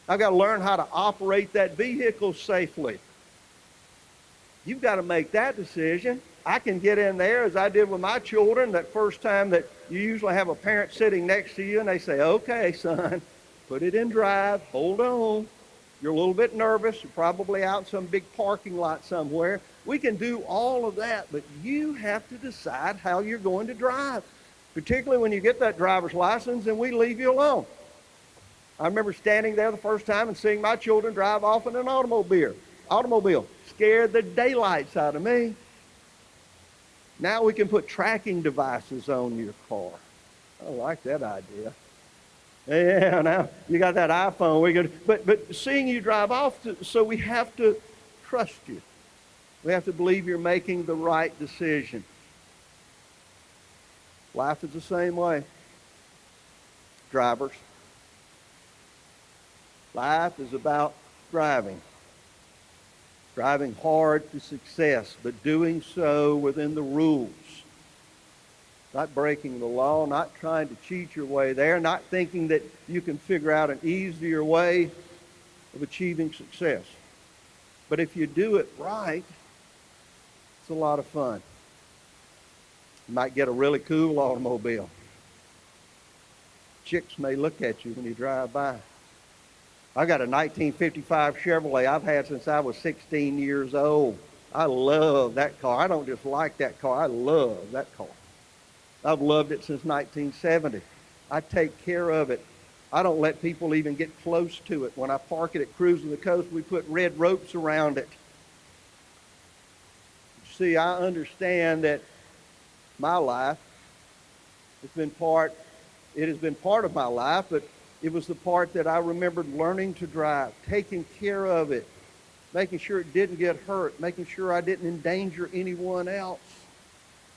I've got to learn how to operate that vehicle safely. You've got to make that decision. I can get in there, as I did with my children, that first time that you usually have a parent sitting next to you, and they say, okay, son, put it in drive, hold on. You're a little bit nervous. You're probably out in some big parking lot somewhere. We can do all of that, but you have to decide how you're going to drive, particularly when you get that driver's license and we leave you alone. I remember standing there the first time and seeing my children drive off in an automobile. Scared the daylights out of me. Now we can put tracking devices on your car. I like that idea. Yeah, now you got that iPhone. But seeing you drive off, so we have to trust you. We have to believe you're making the right decision. Life is the same way. Drivers. Life is about driving. Driving hard to success, but doing so within the rules. Not breaking the law, not trying to cheat your way there, not thinking that you can figure out an easier way of achieving success. But if you do it right, it's a lot of fun. You might get a really cool automobile. Chicks may look at you when you drive by. I got a 1955 Chevrolet I've had since I was 16 years old. I love that car. I don't just like that car, I love that car. I've loved it since 1970. I take care of it. I don't let people even get close to it. When I park it at Cruising the Coast, we put red ropes around it. See, I understand that my life has been part of my life, but it was the part that I remembered learning to drive, taking care of it, making sure it didn't get hurt, making sure I didn't endanger anyone else.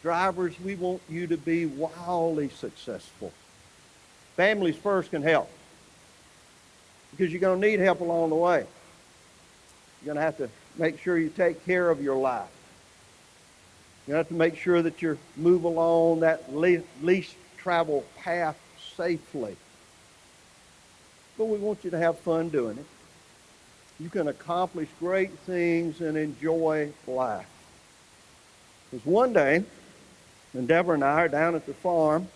Drivers, we want you to be wildly successful. Families first can help, because you're going to need help along the way. You're going to have to make sure you take care of your life. You have to make sure that you move along that least traveled path safely. But we want you to have fun doing it. You can accomplish great things and enjoy life. Because one day, when Deborah and I are down at the farm,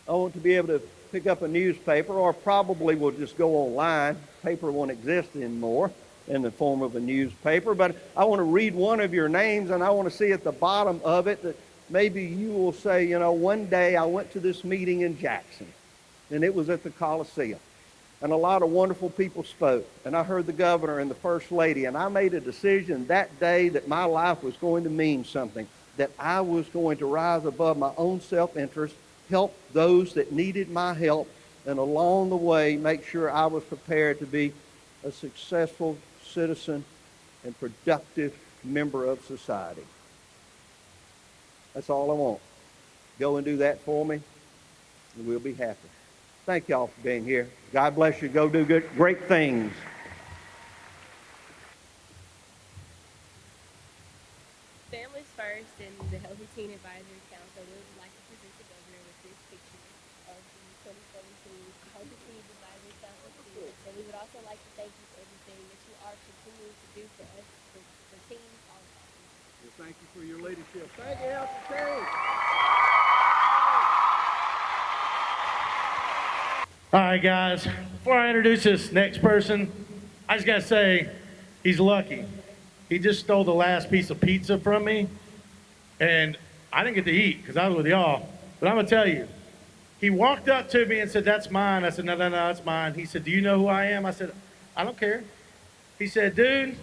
I want to be able to pick up a newspaper, or probably we'll just go online. Paper won't exist anymore in the form of a newspaper, but I want to read one of your names, and I want to see at the bottom of it that maybe you will say, you know, one day I went to this meeting in Jackson, and it was at the Coliseum, and a lot of wonderful people spoke, and I heard the governor and the first lady, and I made a decision that day that my life was going to mean something, that I was going to rise above my own self-interest, help those that needed my help, and along the way make sure I was prepared to be a successful citizen and productive member of society. That's all I want. Go and do that for me, and we'll be happy. Thank y'all for being here. God bless you. Go do great things. Families First and the Healthy Teen Advisory Council would like to present the governor with this picture of the 2017 Healthy Teens Advisory Council students. And we would also like to thank you for everything that you are continuing to do for us, for teens all across the country. Well, thank you for your leadership. Thank you, Healthy Teens. All right, guys, before I introduce this next person, I just got to say he's lucky. He just stole the last piece of pizza from me, and I didn't get to eat because I was with y'all. But I'm going to tell you, he walked up to me and said, "That's mine." I said, No, that's mine. He said, "Do you know who I am?" I said, "I don't care." He said, "Dude,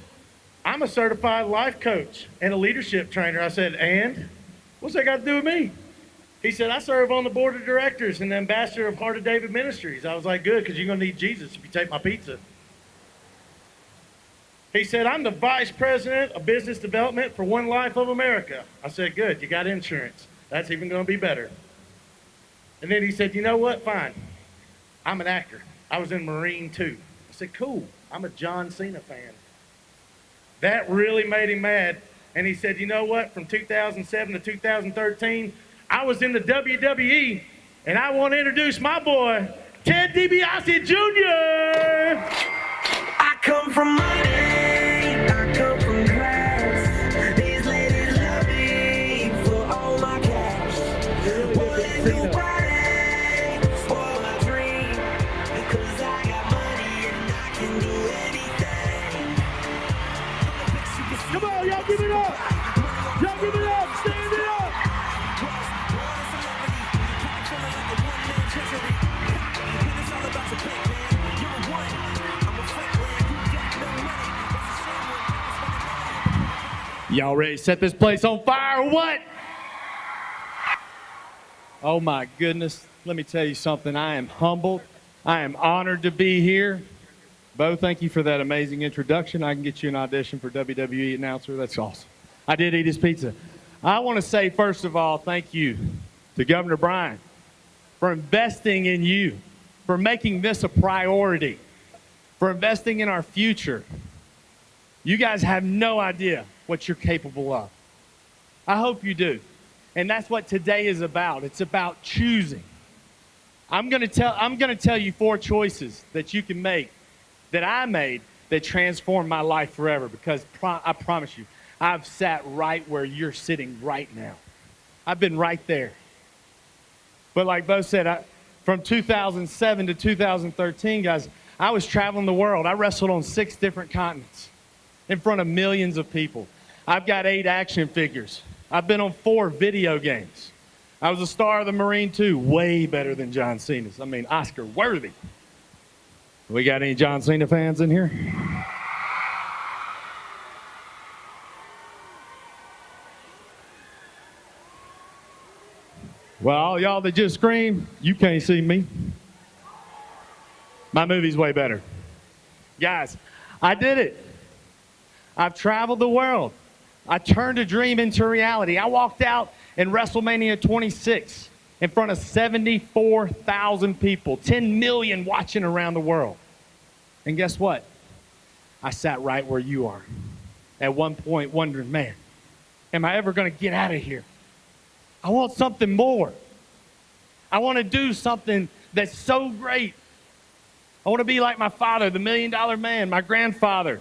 I'm a certified life coach and a leadership trainer." I said, "And? What's that got to do with me?" He said, "I serve on the board of directors and the ambassador of Heart of David Ministries." I was like, "Good, because you're going to need Jesus if you take my pizza." He said, "I'm the vice president of business development for One Life of America." I said, "Good, you got insurance. That's even going to be better." And then he said, "You know what? Fine. I'm an actor. I was in Marine too." I said, "Cool. I'm a John Cena fan." That really made him mad. And he said, "You know what? From 2007 to 2013, I was in the WWE, and I want to introduce my boy, Ted DiBiase Jr. I come from money, I come from class. These ladies love me for all my cash. Won't let nobody spoil my dream, because I got money and I can do anything. Come on, y'all give it up. Y'all give it up. Stand it up. Y'all ready to set this place on fire or what? Oh my goodness. Let me tell you something. I am humbled. I am honored to be here. Bo, thank you for that amazing introduction. I can get you an audition for WWE announcer. That's awesome. I did eat his pizza. I want to say, first of all, thank you to Governor Bryan for investing in you, for making this a priority, for investing in our future. You guys have no idea what you're capable of. I hope you do. And that's what today is about. It's about choosing. I'm going to tell you 4 choices that you can make, that I made, that transformed my life forever, because I promise you, I've sat right where you're sitting right now. I've been right there. But like Bo said, from 2007 to 2013, guys, I was traveling the world. I wrestled on 6 different continents in front of millions of people. I've got 8 action figures. I've been on 4 video games. I was a star of the Marine 2, way better than John Cena's. I mean, Oscar worthy. We got any John Cena fans in here? Well, all y'all that just screamed, you can't see me. My movie's way better. Guys, I did it. I've traveled the world. I turned a dream into reality. I walked out in WrestleMania 26 in front of 74,000 people, 10 million watching around the world. And guess what? I sat right where you are. At one point wondering, man, am I ever going to get out of here? I want something more. I want to do something that's so great. I want to be like my father, the $1 Million Man, my grandfather.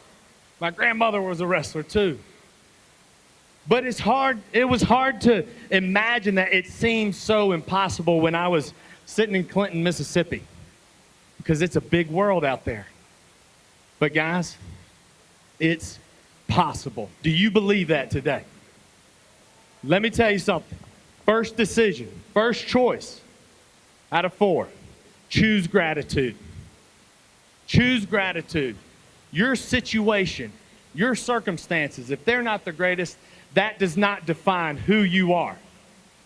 My grandmother was a wrestler too. But it was hard to imagine that. It seemed so impossible when I was sitting in Clinton, Mississippi, because it's a big world out there. But guys, it's possible. Do you believe that today? Let me tell you something. First decision, first choice out of 4, choose gratitude. Choose gratitude. Your situation, your circumstances, if they're not the greatest, that does not define who you are.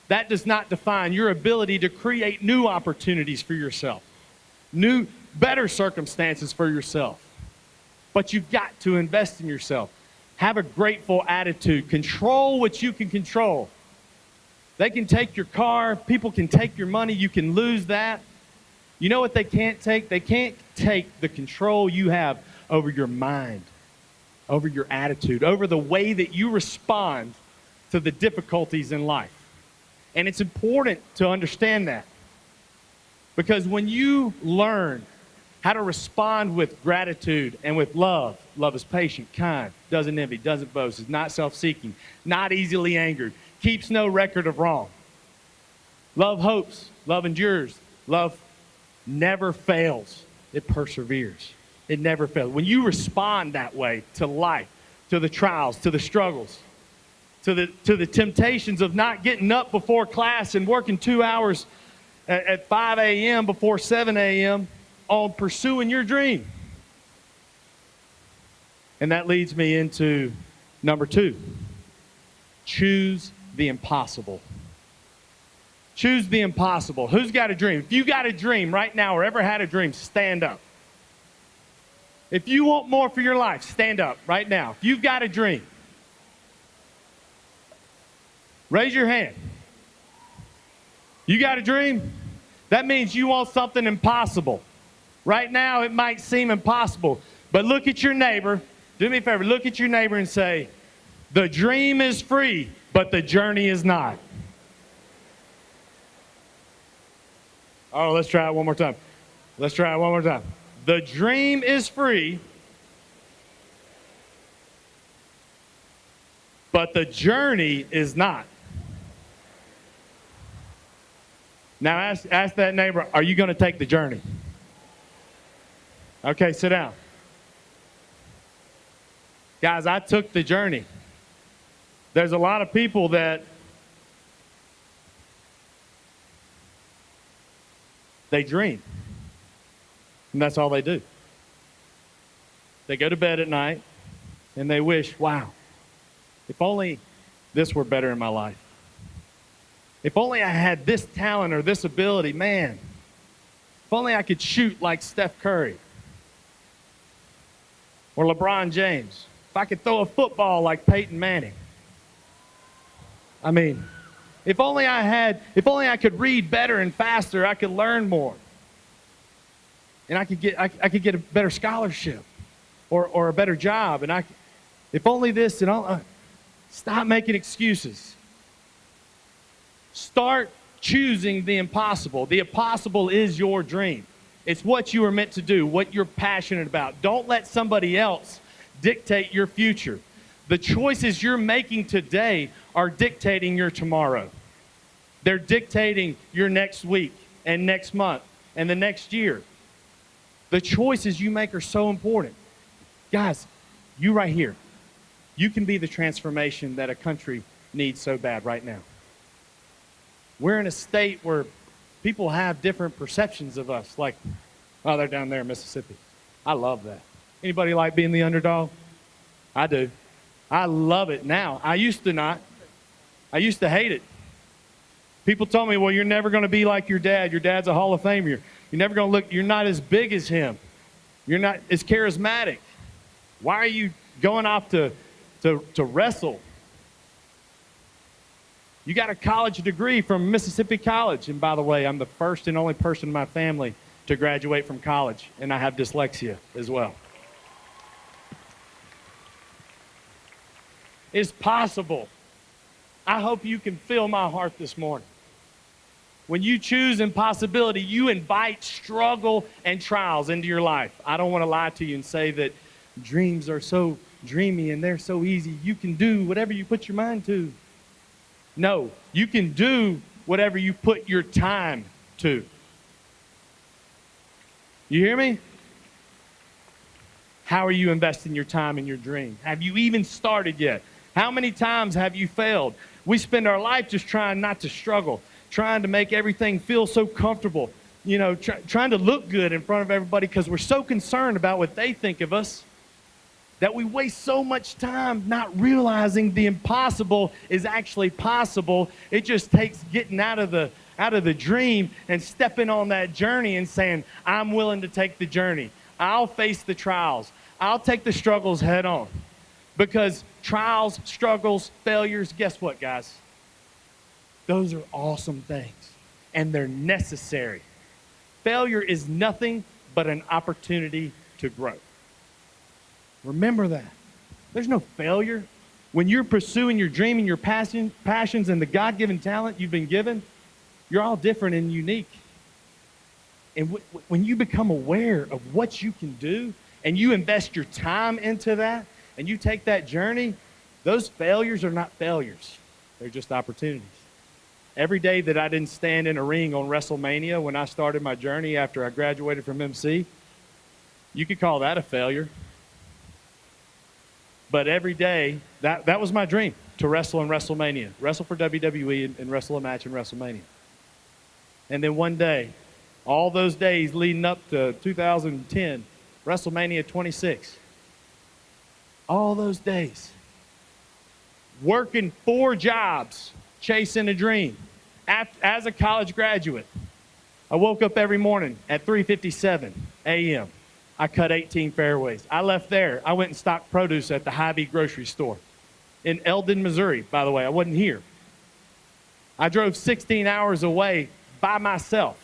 That does not define your ability to create new opportunities for yourself, new, better circumstances for yourself. But you've got to invest in yourself. Have a grateful attitude. Control what you can control. They can take your car. People can take your money. You can lose that. You know what they can't take? They can't take the control you have over your mind, over your attitude, over the way that you respond to the difficulties in life. And it's important to understand that. Because when you learn how to respond with gratitude and with love, love is patient, kind, doesn't envy, doesn't boast, is not self-seeking, not easily angered, keeps no record of wrong. Love hopes, love endures, love never fails, it perseveres. It never fails. When you respond that way to life, to the trials, to the struggles, to the temptations of not getting up before class and working 2 hours at 5 a.m. before 7 a.m. on pursuing your dream. And that leads me into number 2. Choose the impossible. Choose the impossible. Who's got a dream? If you got a dream right now or ever had a dream, stand up. If you want more for your life, stand up right now. If you've got a dream, raise your hand. You got a dream? That means you want something impossible. Right now, it might seem impossible, but look at your neighbor. Do me a favor, look at your neighbor and say, the dream is free, but the journey is not. Oh, let's try it one more time. Let's try it one more time. The dream is free, but the journey is not. Now ask that neighbor, are you going to take the journey? Okay, sit down. Guys, I took the journey. There's a lot of people that they dream. And that's all they do. They go to bed at night and they wish, wow, if only this were better in my life. If only I had this talent or this ability, man. If only I could shoot like Steph Curry or LeBron James. If I could throw a football like Peyton Manning. I mean, if only I could read better and faster, I could learn more. And I could get a better scholarship or a better job. And if only this and all. Stop making excuses. Start choosing the impossible. The impossible is your dream. It's what you are meant to do, what you're passionate about. Don't let somebody else dictate your future. The choices you're making today are dictating your tomorrow. They're dictating your next week and next month and the next year. The choices you make are so important. Guys, you right here, you can be the transformation that a country needs so bad right now. We're in a state where people have different perceptions of us, like, oh, they're down there in Mississippi. I love that. Anybody like being the underdog? I do. I love it now. I used to not. I used to hate it. People told me, well, you're never going to be like your dad. Your dad's a Hall of Famer. You're never going to look, you're not as big as him. You're not as charismatic. Why are you going off to wrestle? You got a college degree from Mississippi College. And by the way, I'm the first and only person in my family to graduate from college, and I have dyslexia as well. It's possible. I hope you can feel my heart this morning. When you choose impossibility, you invite struggle and trials into your life. I don't want to lie to you and say that dreams are so dreamy and they're so easy. You can do whatever you put your mind to. No, you can do whatever you put your time to. You hear me? How are you investing your time in your dream? Have you even started yet? How many times have you failed? We spend our life just trying not to struggle, trying to make everything feel so comfortable, you know, trying to look good in front of everybody because we're so concerned about what they think of us that we waste so much time not realizing the impossible is actually possible. It just takes getting out of the dream and stepping on that journey and saying, I'm willing to take the journey. I'll face the trials. I'll take the struggles head on. Because trials, struggles, failures, guess what, guys? Those are awesome things, and they're necessary. Failure is nothing but an opportunity to grow. Remember that. There's no failure. When you're pursuing your dream and your passions and the God-given talent you've been given, you're all different and unique. And when you become aware of what you can do and you invest your time into that and you take that journey, those failures are not failures. They're just opportunities. Every day that I didn't stand in a ring on WrestleMania when I started my journey after I graduated from MC, you could call that a failure. But every day, that was my dream, to wrestle in WrestleMania, wrestle for WWE and wrestle a match in WrestleMania. And then one day, all those days leading up to 2010, WrestleMania 26, all those days, working 4 jobs, chasing a dream. As a college graduate, I woke up every morning at 3:57 a.m. I cut 18 fairways. I left there. I went and stocked produce at the Hy-Vee grocery store in Eldon, Missouri, by the way. I wasn't here. I drove 16 hours away by myself.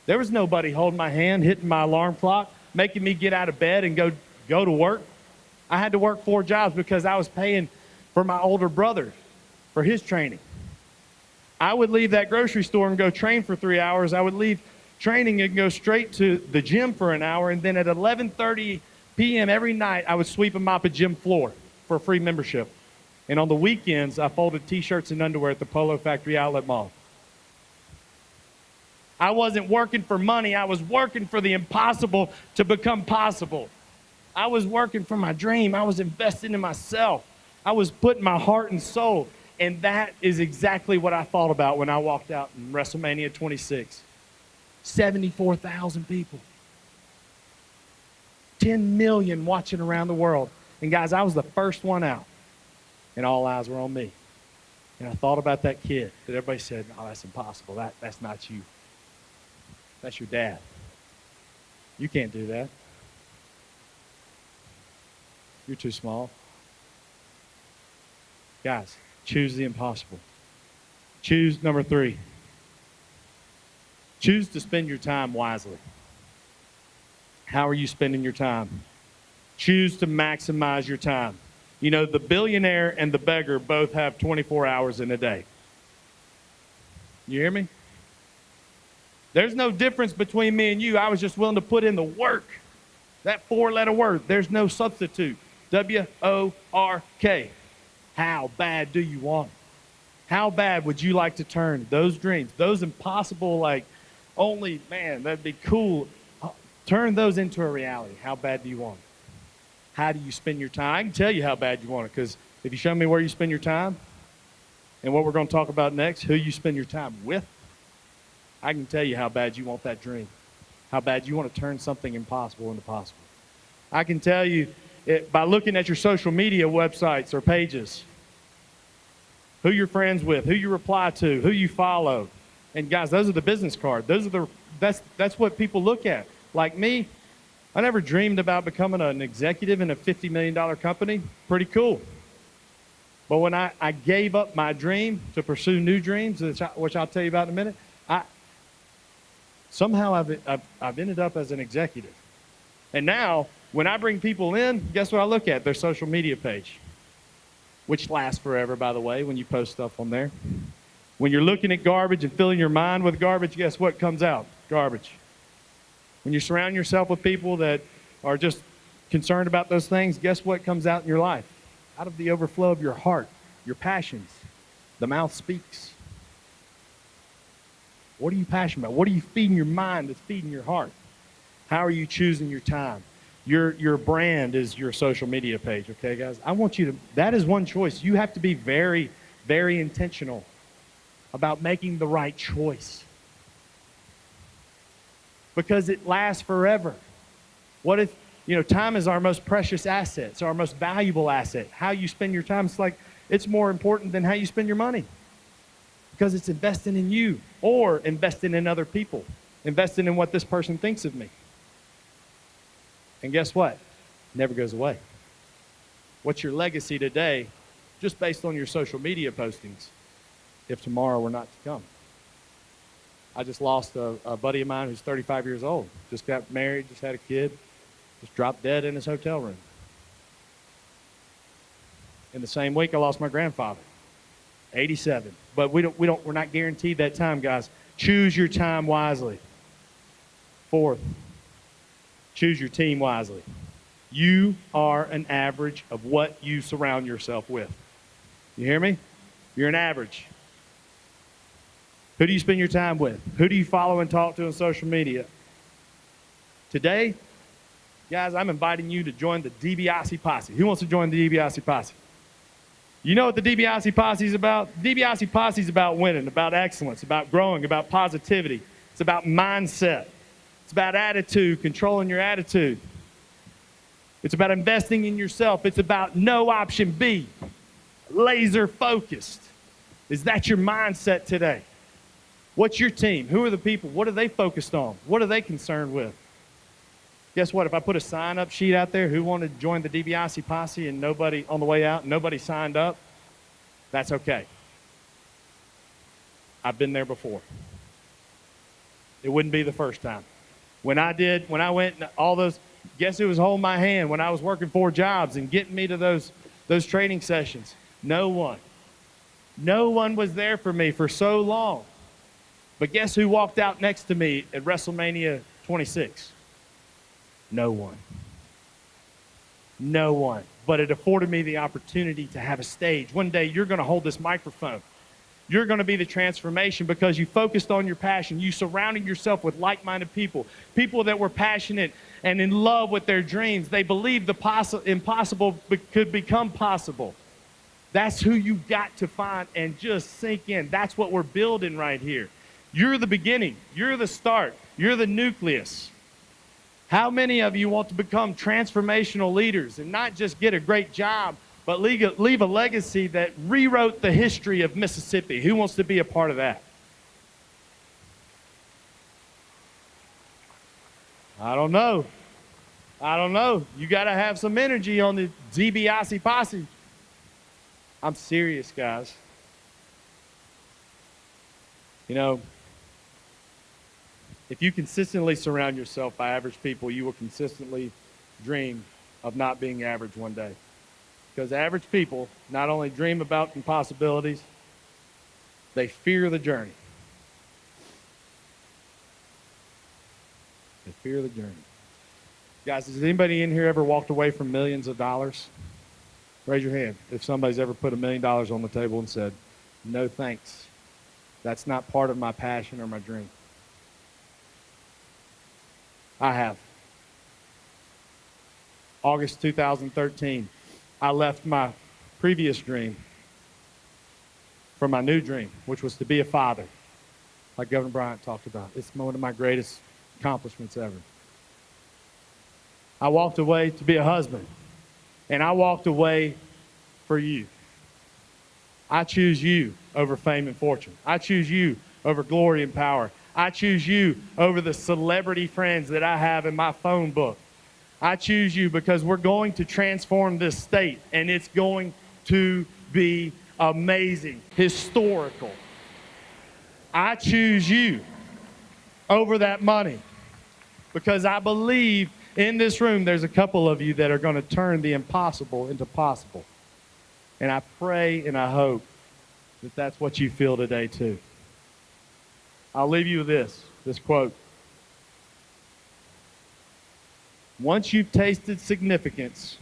There was nobody holding my hand, hitting my alarm clock, making me get out of bed and go to work. I had to work 4 jobs because I was paying for my older brother for his training. I would leave that grocery store and go train for 3 hours. I would leave training and go straight to the gym for an hour, and then at 11:30 p.m. every night, I would sweep and mop a gym floor for a free membership. And on the weekends, I folded T-shirts and underwear at the Polo Factory Outlet Mall. I wasn't working for money. I was working for the impossible to become possible. I was working for my dream. I was investing in myself. I was putting my heart and soul. And that is exactly what I thought about when I walked out in WrestleMania 26. 74,000 people. 10 million watching around the world. And guys, I was the first one out. And all eyes were on me. And I thought about that kid that everybody said, oh, that's impossible. That's not you. That's your dad. You can't do that. You're too small. Guys, choose the impossible. Choose number 3. Choose to spend your time wisely. How are you spending your time? Choose to maximize your time. You know, the billionaire and the beggar both have 24 hours in a day. You hear me? There's no difference between me and you. I was just willing to put in the work. That 4-letter word, there's no substitute. W-O-R-K. How bad do you want it? How bad would you like to turn those dreams, those impossible, like, only, man, that'd be cool. Turn those into a reality. How bad do you want it? How do you spend your time? I can tell you how bad you want it, because if you show me where you spend your time and what we're going to talk about next, who you spend your time with, I can tell you how bad you want that dream, how bad you want to turn something impossible into possible. I can tell you by looking at your social media websites or pages, who you're friends with, who you reply to, who you follow. And guys, those are the business cards. That's what people look at. Like me, I never dreamed about becoming an executive in a $50 million company. Pretty cool. But when I gave up my dream to pursue new dreams, which I'll tell you about in a minute, somehow I've ended up as an executive. And now, when I bring people in, guess what I look at? Their social media page, which lasts forever, by the way, when you post stuff on there. When you're looking at garbage and filling your mind with garbage, guess what comes out? Garbage. When you surround yourself with people that are just concerned about those things, guess what comes out in your life? Out of the overflow of your heart, your passions, the mouth speaks. What are you passionate about? What are you feeding your mind that's feeding your heart? How are you choosing your time? Your brand is your social media page, okay, guys? I want you to, that is one choice. You have to be very, very intentional about making the right choice, because it lasts forever. What if, time is our most precious asset. It's our most valuable asset. How you spend your time, it's more important than how you spend your money, because it's investing in you or investing in other people, investing in what this person thinks of me. And guess what? It never goes away. What's your legacy today, just based on your social media postings, if tomorrow were not to come? I just lost a buddy of mine who's 35 years old. Just got married, just had a kid, just dropped dead in his hotel room. In the same week, I lost my grandfather, 87. But we're not guaranteed that time, guys. Choose your time wisely. Fourth, choose your team wisely. You are an average of what you surround yourself with. You hear me? You're an average. Who do you spend your time with? Who do you follow and talk to on social media? Today, guys, I'm inviting you to join the DiBiase Posse. Who wants to join the DiBiase Posse? You know what the DiBiase Posse is about? DiBiase Posse is about winning, about excellence, about growing, about positivity. It's about mindset. It's about attitude, controlling your attitude. It's about investing in yourself. It's about no option B, laser focused. Is that your mindset today? What's your team? Who are the people? What are they focused on? What are they concerned with? Guess what? If I put a sign-up sheet out there, who wanted to join the DiBiase Posse, and nobody on the way out, nobody signed up, that's okay. I've been there before. It wouldn't be the first time. When I went, all those, guess who was holding my hand when I was working 4 jobs and getting me to those training sessions? No one. No one was there for me for so long. But guess who walked out next to me at WrestleMania 26? No one. No one. But it afforded me the opportunity to have a stage. One day you're going to hold this microphone. You're going to be the transformation because you focused on your passion. You surrounded yourself with like-minded people, people that were passionate and in love with their dreams. They believed the impossible could become possible. That's who you got to find and just sink in. That's what we're building right here. You're the beginning. You're the start. You're the nucleus. How many of you want to become transformational leaders and not just get a great job, but leave a legacy that rewrote the history of Mississippi? Who wants to be a part of that? I don't know. You got to have some energy on the DiBiase Posse. I'm serious, guys. If you consistently surround yourself by average people, you will consistently dream of not being average one day. Because average people not only dream about impossibilities, they fear the journey. They fear the journey. Guys, has anybody in here ever walked away from millions of dollars? Raise your hand if somebody's ever put $1 million on the table and said, no thanks. That's not part of my passion or my dream. I have. August 2013, I left my previous dream for my new dream, which was to be a father, like Governor Bryant talked about. It's one of my greatest accomplishments ever. I walked away to be a husband, and I walked away for you. I choose you over fame and fortune. I choose you over glory and power. I choose you over the celebrity friends that I have in my phone book. I choose you because we're going to transform this state, and it's going to be amazing, historical. I choose you over that money because I believe in this room there's a couple of you that are going to turn the impossible into possible. And I pray and I hope that that's what you feel today too. I'll leave you with this quote. Once you've tasted significance,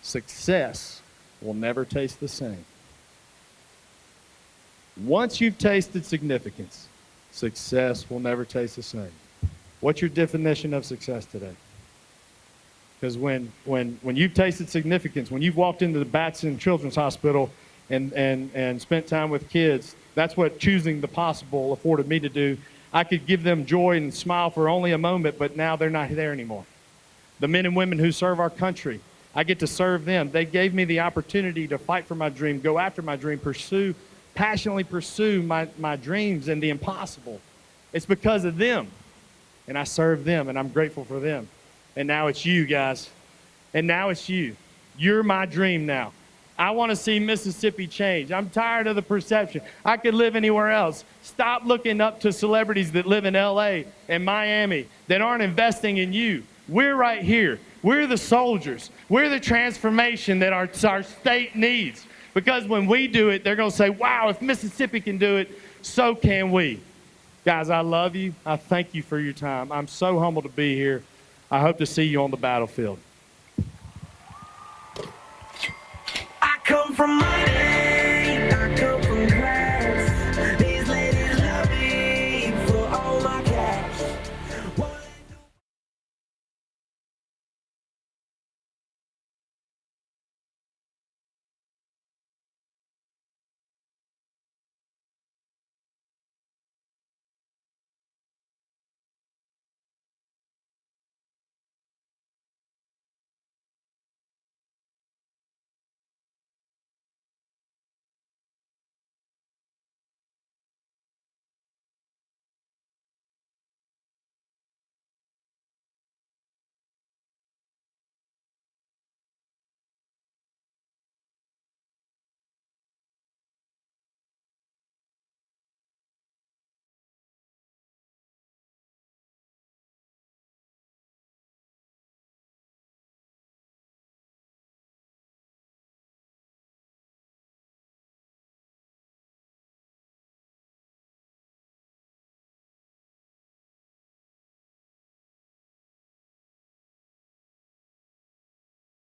success will never taste the same. Once you've tasted significance, success will never taste the same. What's your definition of success today? Because when you've tasted significance, when you've walked into the Batson Children's Hospital and spent time with kids, that's what choosing the possible afforded me to do. I could give them joy and smile for only a moment, but now they're not there anymore. The men and women who serve our country, I get to serve them. They gave me the opportunity to fight for my dream, go after my dream, passionately pursue my dreams and the impossible. It's because of them. And I serve them, and I'm grateful for them. And now it's you, guys. And now it's you. You're my dream now. I want to see Mississippi change. I'm tired of the perception. I could live anywhere else. Stop looking up to celebrities that live in LA and Miami that aren't investing in you. We're right here. We're the soldiers. We're the transformation that our state needs. Because when we do it, they're going to say, wow, if Mississippi can do it, so can we. Guys, I love you. I thank you for your time. I'm so humbled to be here. I hope to see you on the battlefield.